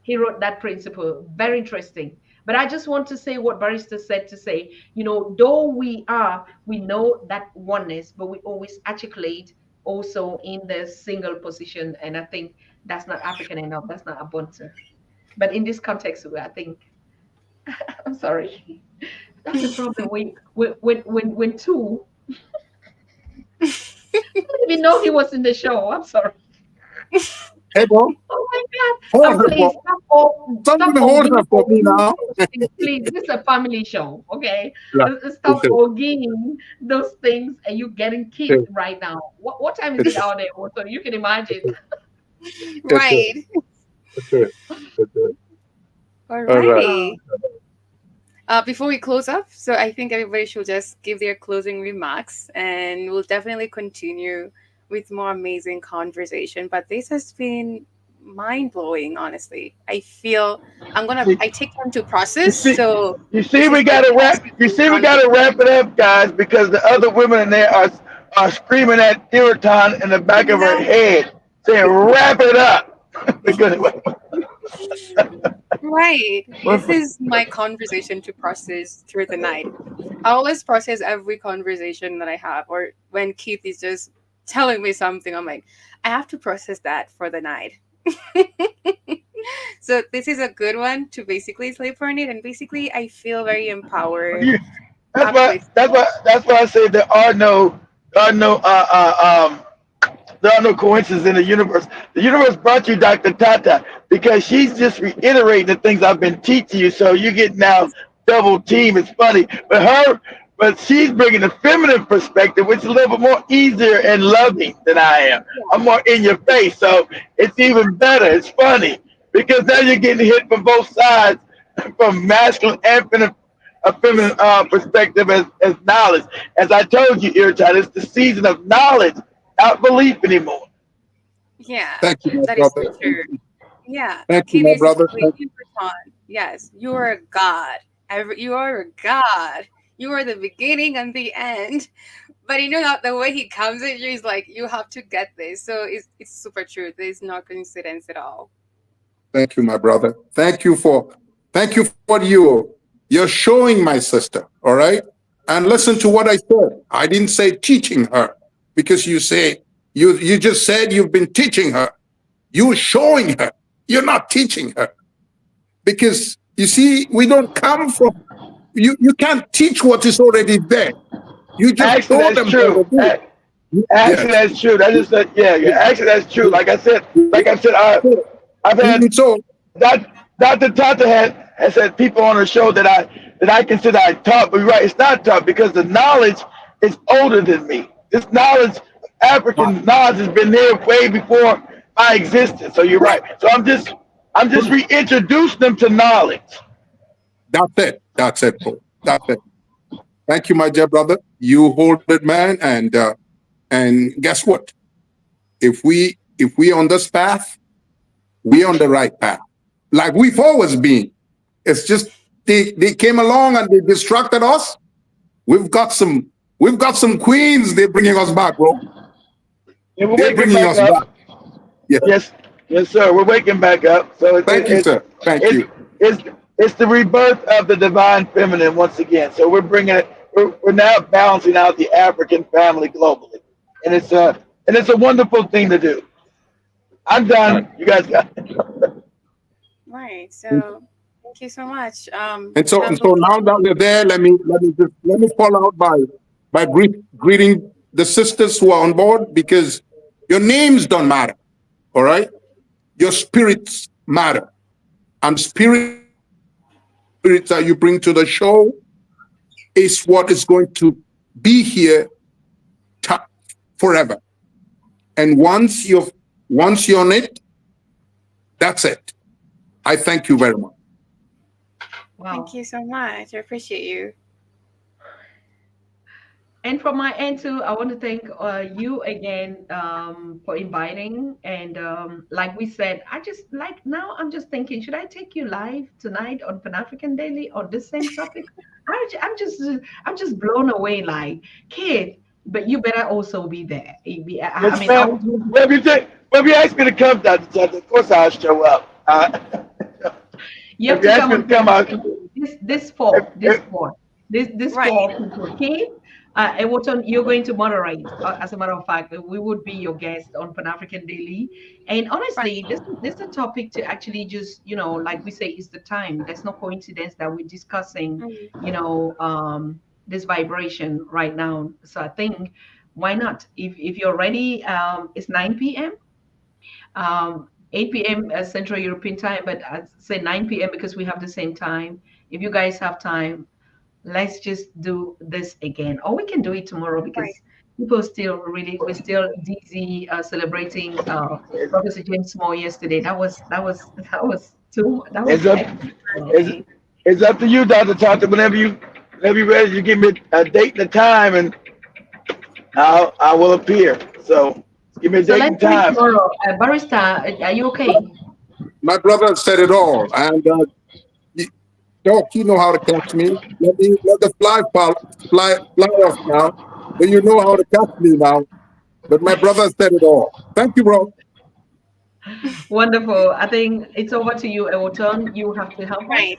He wrote that principle. Very interesting. But I just want to say what Barrister said, to say, though we know that oneness, but we always articulate also in the single position. And I think that's not African enough. That's not Ubuntu. But in this context, I think, I'm sorry. That's the problem when two, I didn't even know he was in the show. I'm sorry. Hey, bro. Oh my God! Please stop hold her for me now. Please, this is a family show, okay? Yeah. Stop arguing those things, and you getting kicked right now. What time is it out there? So you can imagine. Right. Alrighty. Before we close up, so I think everybody should just give their closing remarks, and we'll definitely continue with more amazing conversation. But this has been mind-blowing, honestly. I feel I take time to process. We gotta wrap it up, guys, because the other women in there are screaming at Diraton in the back of her head, saying, wrap it up. Right. We're This is my conversation to process through the night. I always process every conversation that I have, or when Keith is just telling me something, I'm like, I have to process that for the night. So this is a good one to basically sleep on it, and basically I feel very empowered you, that's after. why I say there are no there are no coincidences in the universe. The universe brought you Dr. Tata because she's just reiterating the things I've been teaching you. So you get now double team. It's funny, but she's bringing the feminine perspective, which is a little bit more easier and loving than I am. I'm more in your face, so it's even better. It's funny because now you're getting hit from both sides, from masculine and feminine a feminine perspective as knowledge. As I told you, Irritated, it's the season of knowledge, not belief anymore. Yeah, Thank you, my that is so brother. true. Yeah, Thank you, Keith my is brother. Thank completely on. Yes, you are a god. You are a god. You are the beginning and the end. But you know that the way he comes at you is like you have to get this. So it's super true. There's no coincidence at all. thank you, my brother. Thank you for what you're showing my sister. All right. And listen to what I said. I didn't say teaching her because you just said you've been teaching her. You're showing her. You're not teaching her. Because you see, we don't come from you can't teach what is already there. You just Actually, show that's them how true. to do it. Actually, Yes. that's true. That is yeah, yeah. Actually, that's true. Like I said, I've had So that Dr. Tata has had people on the show that I consider I taught, but you're right, it's not taught because the knowledge is older than me. This knowledge, African knowledge, has been there way before I existed. So you're right. So I'm just reintroducing them to knowledge. that's it. That's it, Paul. That's it. Thank you, my dear brother. You hold it, man. And guess what? If we on this path, we on the right path. Like we've always been. It's just they came along and they distracted us. We've got some queens. They're bringing us back, bro. And we're They're waking bringing back us back. up. Yeah. Yes, yes, sir. We're waking back up. So Thank you, sir. Thank it's you. it's it's the rebirth of the divine feminine once again. So we're bringing it. We're now balancing out the African family globally, and it's a wonderful thing to do. I'm done. You guys got it. Right. So thank you so much. And so now that we're there, let me fall out by greeting the sisters who are on board because your names don't matter. All right, your spirits matter, and spirits that you bring to the show is what is going to be here forever. And once you're on it, that's it. I thank you very much. Wow. thank you so much. I appreciate you. And from my end too, I want to thank you again for inviting. And like we said, I'm just thinking, should I take you live tonight on Pan African Daily on this same topic? I'm just blown away, like kid. But you better also be there. I Yes, mean, ma'am. Wherever you ask me to come, Dr. Tata, of course I'll show up. you have If you to ask come me to on come, I'll. this fall, If, this Right. fall, okay? And Wotton, you're going to moderate. As a matter of fact, we would be your guest on Pan African Daily. And Right. honestly, this is a topic to actually just, like we say, is the time. There's no coincidence that we're discussing, Mm. this vibration right now. So I think, why not? If you're ready, it's 9 p.m. 8 p.m. Central European time, but I'd say 9 p.m. because we have the same time. If you guys have time, let's just do this again. Or we can do it tomorrow because Right. we're still dizzy celebrating Professor James Small yesterday. That was it's up, excellent. it's, it's up to you, Dr. Tata. Whenever you're ready, you give me a date and a time, and I will appear. So give me a So date let's and do it time. tomorrow. Barista, are you okay? My brother said it all, and y- Doc, you know how to catch me. Let the fly off now. But you know how to catch me now. But my brother said it all. Thank you, bro. Wonderful. I think it's over to you, Ewoton. You have to help us. Right.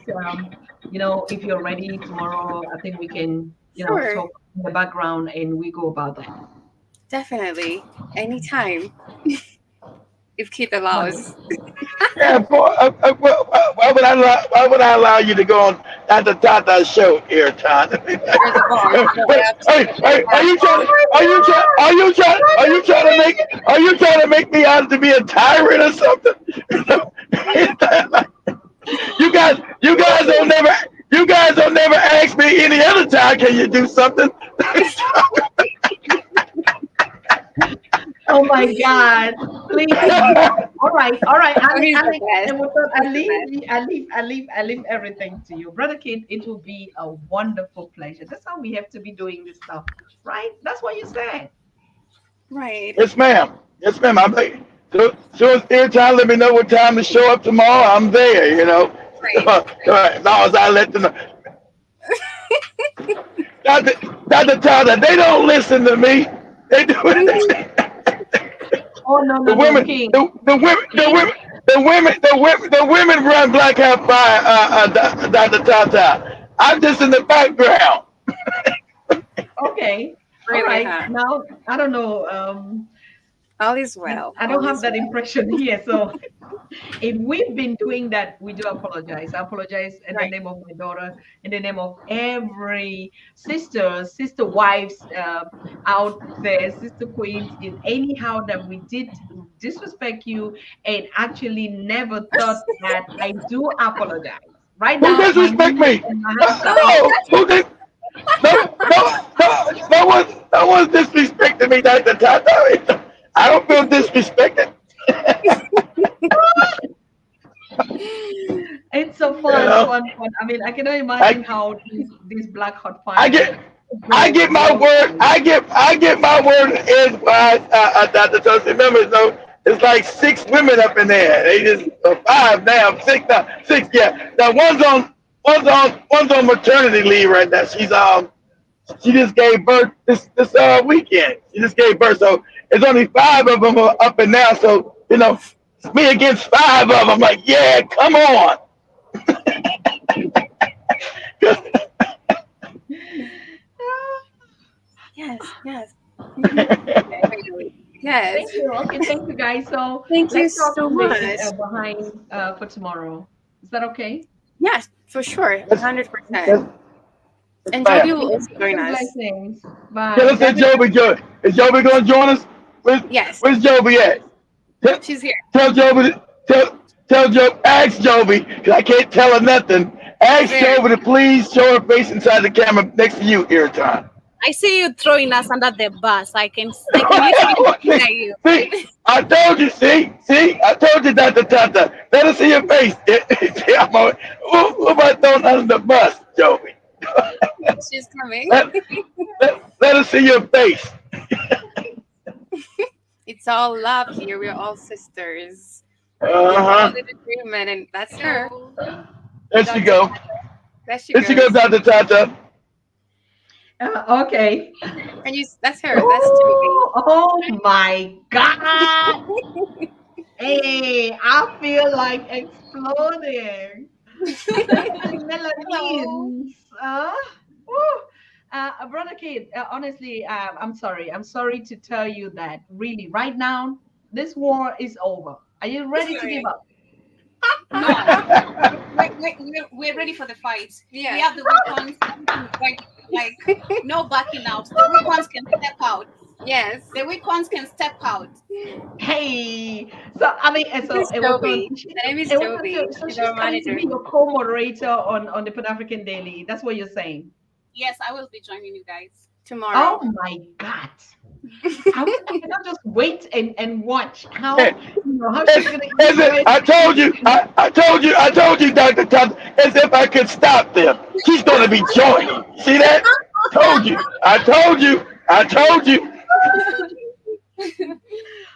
If you're ready tomorrow, I think we can, Sure. talk in the background and we go about that. Definitely. Anytime. If Keith allows. Wonderful. Yeah, why would I allow you to go on Dr. Tata's show here, Todd? You're the boss. So I have to Hey, are you trying? Are you trying to make me out to be a tyrant or something? you guys don't never ask me any other time. Can you do something? Oh my God! Please. All right. He's the best. I leave everything to you, brother Kid. It will be a wonderful pleasure. That's how we have to be doing this stuff, right? That's what you said. Right. Yes, ma'am. Yes, ma'am. I'm like, so every time, let me know what time to show up tomorrow. I'm there. Right. As long as I let them know. Dr. Tyler, they don't listen to me. They do it. Oh no, The no, no, women, King. the women run Black Hat Fire, Dr. Tata. I'm just in the background. Okay. All Really, right. huh? Now I don't know. All is well. I don't All have is that well. impression here. So if we've been doing that, we do apologize. I apologize in the Right. name of my daughter, in the name of every sister wives out there, sister queens, in anyhow that we did disrespect you and actually never thought that. I do apologize. Right Who now, my disrespect knees me? and my hands are up. No, who did? No one's disrespecting me, Dr. Tata. I don't feel disrespected. It's so You fun, know, fun. I mean, I cannot imagine I how these black hot I fire get I go get my go word. I get my word edgewise, Dr. Toast. Remember, so it's like six women up in there. They just five now, six now, six. Yeah, now one's on maternity leave right now. She just gave birth this weekend. She just gave birth, so it's only five of them are up and now. So it's me against five of them. Like, yeah, come on. Yes. Yes. Definitely. Yes. Thank you. Okay, thank you guys. So Thank you let's talk so today much. behind for tomorrow. Is that okay? Yes, for sure. That's, 100%. that's And Joby fine. will also join And us. blessings. Tell Bye. us that Joby good. Is Joby going to join us? Yes, Where's Joby at? Tell, she's here. tell Joby. Tell Joby. Ask Joby because I can't tell her nothing. Ask Very. Joby to please show her face inside the camera next to you every time. I see you throwing us under the bus. I can literally looking at you. See, I told you. See, I told you, Dr. Tata. Let us see your face. Who am I throwing under the bus, Joby? She's coming. Let us see your face. It's all love here. We're all sisters. Uh There's no huh. disagreement, and that's her. There she go. There she There she goes, goes. Dr. Tata. Okay. And that's her. That's Joby. Oh my God. Hey, I feel like exploding. Melanins. Woo. Brother Kid, honestly, I'm sorry. I'm sorry to tell you that really, right now, this war is over. Are you ready to give up? No, we're ready for the fight. Yeah. We have the weapons. Like no backing out. The weapons can step out. Yes. The weapons can step out. Hey, so I mean, and so It's Joby. The name is Joby. so She's she's our coming to manager. be your co-moderator on the Pan African Daily. That's what you're saying. Yes, I will be joining you guys. Tomorrow. Oh my God! I cannot just wait and watch how how she's gonna As if, I told you, I told you, Dr. Thompson, as if I could stop them. She's going to be joining. See that? I told you.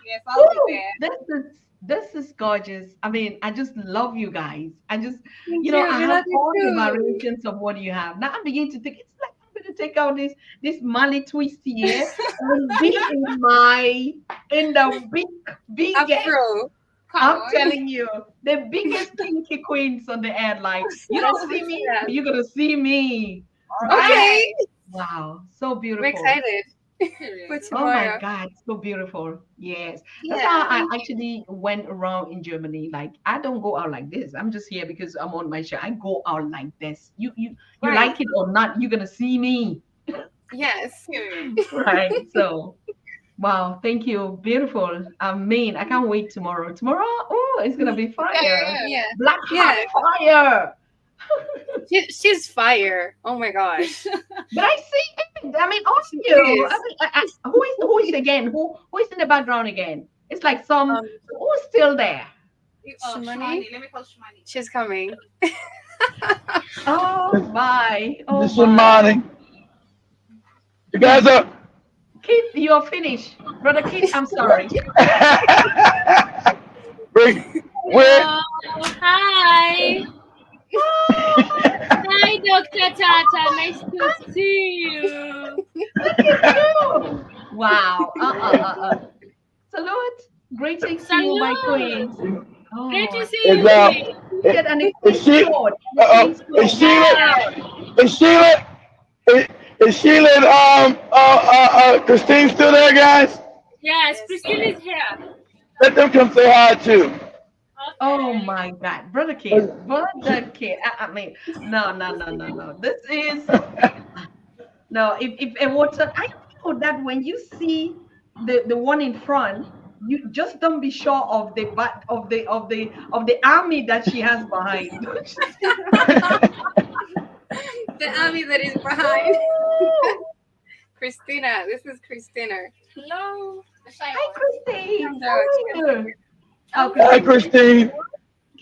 Yes, I'll be there. This is gorgeous. I mean, I just love you guys. I just Thank I We have love you all the too. variations of what you have. Now I'm beginning to think it's like I'm going to take out this Mali twist here and be in the biggest Afro. I'm on. telling you, the biggest kinky queens on the air. Like, you don't see me, Yeah. you're gonna see me. Okay. Wow, so I'm beautiful. excited for Oh my tomorrow. God, so beautiful. Yes. That's Yeah. how I actually went around in Germany. Like, I don't go out like this. I'm just here because I'm on my show. I go out like this. You Right. like it or not, you're gonna see me. Yes. Period. Right. So wow, thank you. Beautiful. I mean, I can't wait tomorrow. Tomorrow, oh, it's gonna be fire. Yeah. Black Yeah. hot fire. She's fire. Oh my gosh. But I see it. I mean, all of She you. is. I mean, who is again? Who is in the background again? It's like some Um, who's still there. Shimani? Let me call Shimani. She's coming. Oh my. Oh This is my. Monty. You guys up? Kid, you're finished. Brother Kid, I'm sorry. Bring where? Oh, hi. Hi, Dr. Tata. Nice to see you. Wow. Salute. Greetings to you, my Salute. queens. Oh, Great to see Is you. get an is she? sword. Is Sheila? Is Sheila? Is Sheila and Christine still there, guys? Yes, Christine is here. Let them come say hi too. Oh my God, Brother Kid, Brother Kid. I mean, no. This is no. If a water, I know that when you see the one in front, you just don't be sure of the of the army that she has behind. The army that is behind. Christina. This is Christina. Hello. Hi, Christine. Hello. How are you? Oh, Hi, Christine.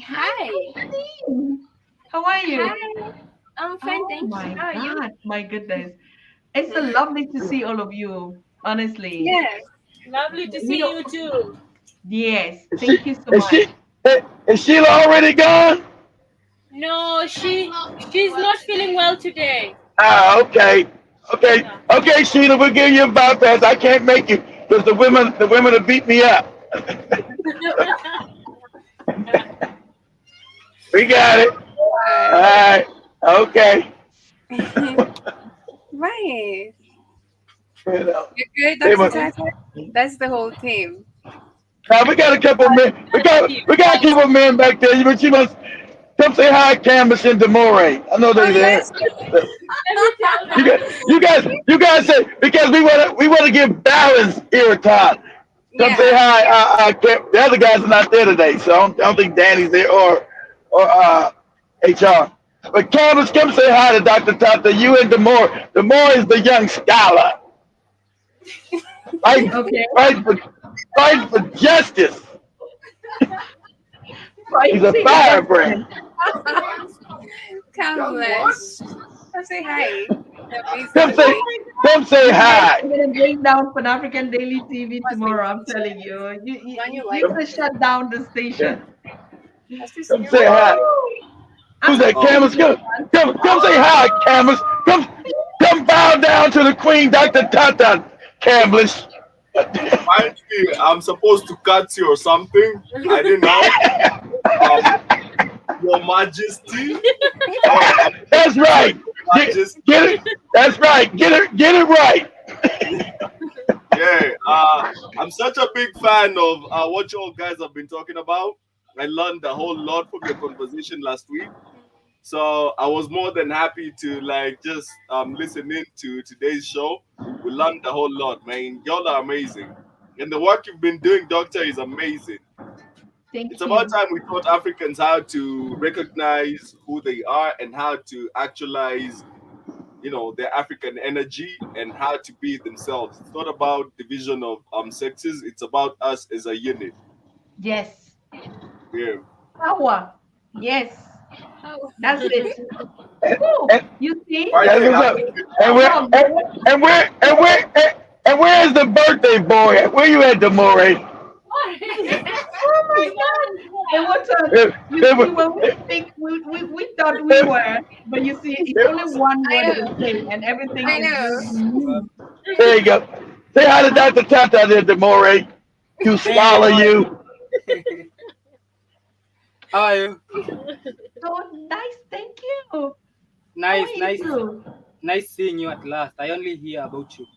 Hi. Christine. How are you? Hi. I'm fine, Oh thank my you. How are you? God, my goodness. It's so lovely to see all of you, honestly. Yes. Lovely to You see know- you too. Yes, Is thank she- you so is much. she- is Sheila already gone? No, she's not feeling well today. Ah, okay. Okay, Sheila, we'll give you a bypass. I can't make it because the women will beat me up. We got it. All right. Okay. Right. You know. You're good, They Dr. must- Tata? That's the whole team. Now we got a couple men. We got a couple men back there. But you must come say hi, Canvas and Demore. I know they're there. You guys say because we want to give balance here, Todd. Come say hi. The other guys are not there today, so I don't think Danny's there or HR. But Canvas, come say hi to Dr. Tata. You and Demore. Demore is the young scholar. Okay. Fight for justice. He's a Fighting firebrand. Canvas. Come say hi. Come say hi. I'm gonna bring down Pan African Daily TV tomorrow. I'm telling you, you're gonna shut down the station. Come say hi. Who's that? Camus? Come say hi, Camus. Come bow down to the Queen, Dr. Tata, Camus. Mind me, I'm supposed to cut you or something. I didn't know. Your Majesty. That's right. Get it. That's right. Get it right. Yeah. I'm such a big fan of what you all guys have been talking about. I learned a whole lot from your conversation last week. So I was more than happy to just listen in to today's show. We learned a whole lot, man. Y'all are amazing. And the work you've been doing, Doctor, is amazing. It's about time we taught Africans how to recognize who they are and how to actualize, their African energy and how to be themselves. It's not about division of sexes. It's about us as a unit. Yes. Yeah. Power. Yes. That's it. You see? And where is the birthday boy at? Where you at, Demore? Oh my God! We thought we were, but you see, it's only one word to say, and everything. I know. There you go. Say hi to Dr. Tata there, Demore. You scholar, you. How are you? So nice, thank you. Nice, How are nice, you? nice seeing you at last. I only hear about you.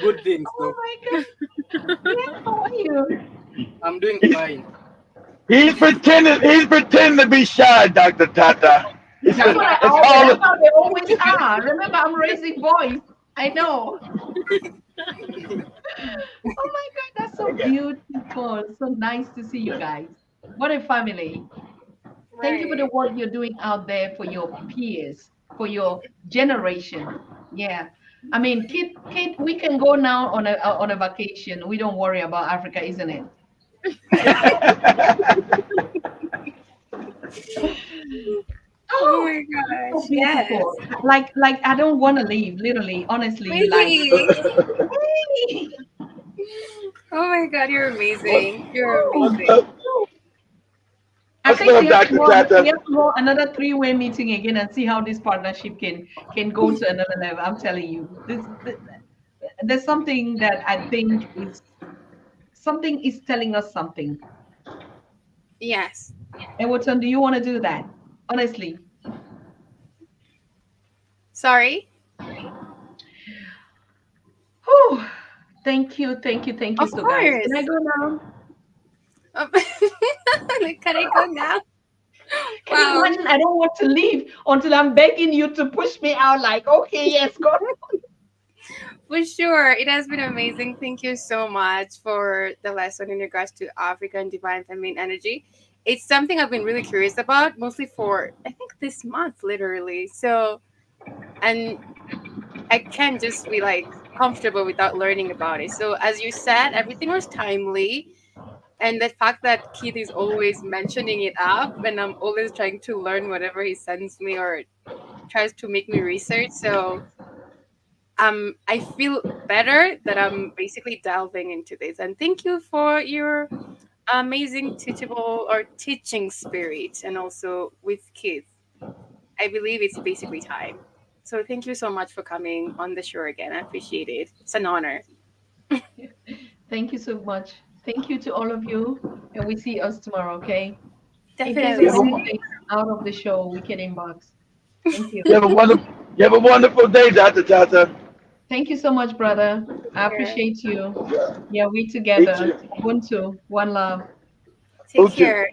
Good things, Oh though. my God. Yeah, how are you? I'm doing He's, fine. he's pretending. He's pretending to be shy, Dr. Tata. It's That's what I it's always, all. that's how they always are. Remember, I'm raising boys. I know. Oh my God, that's so beautiful. So nice to see you guys. What a family. Thank you for the Right. work you're doing out there for your peers, for your generation. Yeah. I mean, kid, we can go now on a vacation. We don't worry about Africa, isn't it? Oh Oh, my it's so gosh. Yes. beautiful. Like I don't want to leave, literally, honestly, like Really? hey. Oh my God, you're What? amazing. You're Oh, amazing. I What's think up, Dr. we Tata? have to go another three-way meeting again and see how this partnership can go to another level. I'm telling you, there's something that I think is something is telling us something. Yes. And Watson, do you want to do that? Honestly. Sorry. Whew. Thank you Of so guys. course. Can I go now? Um, Can I go now? Can you Wow. imagine? I don't want to leave until I'm begging you to push me out, like, okay, yes, go. For sure. It has been amazing. Thank you so much for the lesson in regards to African divine feminine energy. It's something I've been really curious about, mostly for I think this month, literally. So, and I can't just be like comfortable without learning about it. So, as you said, everything was timely. And the fact that Keith is always mentioning it up, and I'm always trying to learn whatever he sends me or tries to make me research. So, I feel better that I'm basically delving into this. And thank you for your amazing teachable or teaching spirit, and also with Keith. I believe it's basically time. So thank you so much for coming on the show again. I appreciate it. It's an honor. Thank you so much. Thank you to all of you. And we see us tomorrow, okay? In case Definitely of You have see a, anything out of the show, we can inbox. Thank you. you have a wonderful. You have a wonderful day, Dr. Tata. Thank you so much, brother. I you. appreciate you. Yeah. Yeah, we Me together. too. Ubuntu, one love. Take Uchu. care.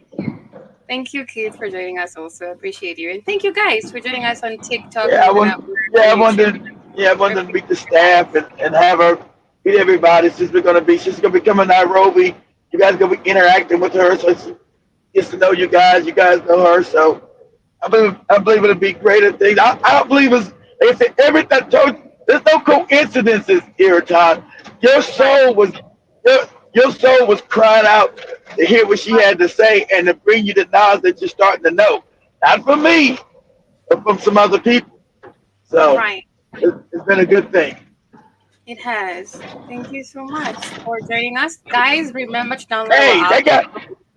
Thank you, Keith, for joining us also. Appreciate you. And thank you guys for joining us on TikTok Yeah, and the network yeah, on YouTube. I I wanted to appreciate meet the you guys. staff and have her meet everybody since she's gonna be coming to Nairobi. You guys gonna be interacting with her, so she gets to know you guys. You guys know her, so I believe it'll be greater things. I don't believe it's like I said, everything. There's no coincidences here, Todd. Your Right. soul was your soul was crying out to hear what she had to say and to bring you the knowledge that you're starting to know. Not from me, but from some other people. So Right. it's been a good thing. It has. Thank you so much for joining us. Guys, remember to download our Hey, app.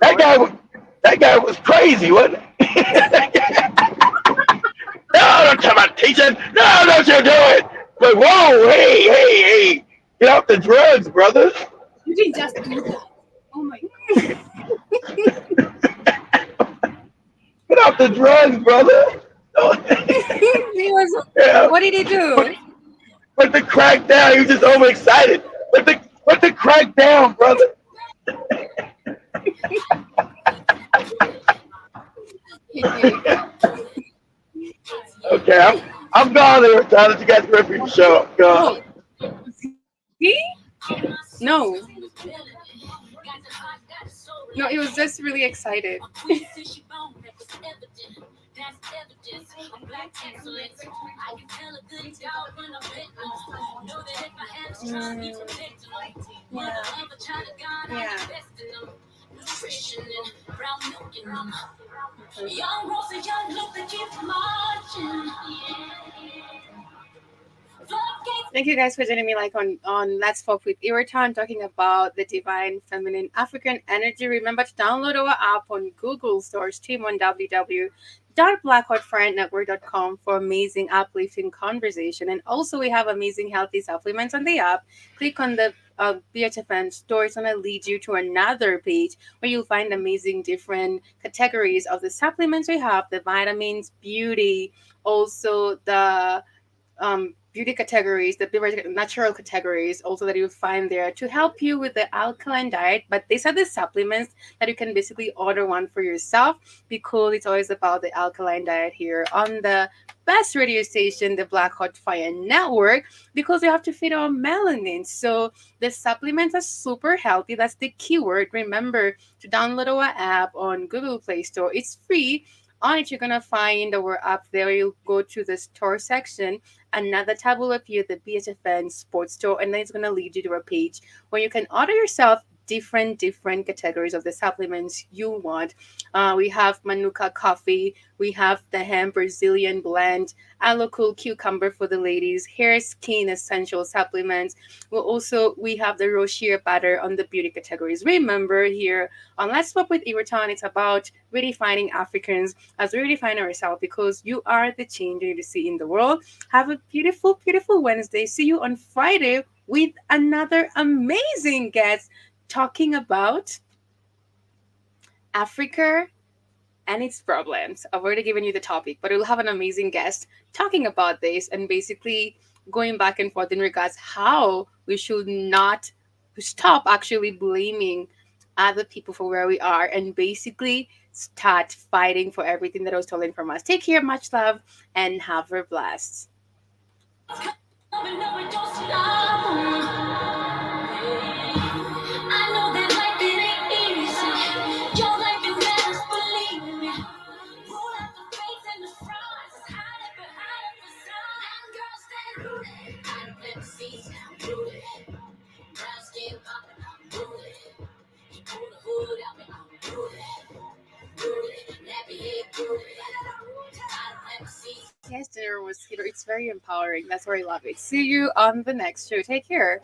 that guy, was- that guy was crazy, wasn't he? No, don't tell my teacher. No, don't you do it. But whoa, hey, get off the drugs, brother. You didn't just do that. Oh my Get off the drugs, brother. He was. Yeah, What did he put, do? put the crack down. He was just overexcited. Put the crack down, brother. He did. Okay, I'm gone there. Time that you guys ready for your show. I'm gone. He? No. No, he was just really excited. Yeah. Young Rosa, young Luther, keep marching. Floodgates Thank you guys for joining me on Let's Talk with Iraton, talking about the divine feminine African energy. Remember to download our app on Google Store, stream on www.blackheartfriendnetwork.com for amazing uplifting conversation. And also we have amazing healthy supplements on the app. Click on the BHFN store. It's going to lead you to another page where you'll find amazing different categories of the supplements we have, the vitamins, beauty, also the beauty categories, the natural categories also that you'll find there to help you with the alkaline diet. But these are the supplements that you can basically order one for yourself, because it's always about the alkaline diet here on the best radio station, the Black Heart Fire Network, because we have to feed our melanin. So the supplements are super healthy. That's the keyword. Remember to download our app on Google Play Store. It's free. On it, you're going to find our app there. You'll go to the store section. Another tab will appear, the BHFN Sports Store, and then it's going to lead you to a page where you can order yourself different categories of the supplements you want. We have Manuka coffee, we have the hemp Brazilian blend, aloe cool cucumber for the ladies, hair skin essential supplements. We have the rose sheer butter on the beauty categories. Remember, here on Let's Talk with Iraton, it's about redefining Africans as we redefine ourselves, because you are the change you need to see in the world. Have a beautiful Wednesday. See you on Friday with another amazing guest talking about Africa and its problems. I've already given you the topic, but we'll have an amazing guest talking about this and basically going back and forth in regards how we should not stop actually blaming other people for where we are and basically start fighting for everything that was stolen from us. Take care, much love, and have a blast. Yes, dinner was here. It's very empowering. That's why I love it. See you on the next show. Take care.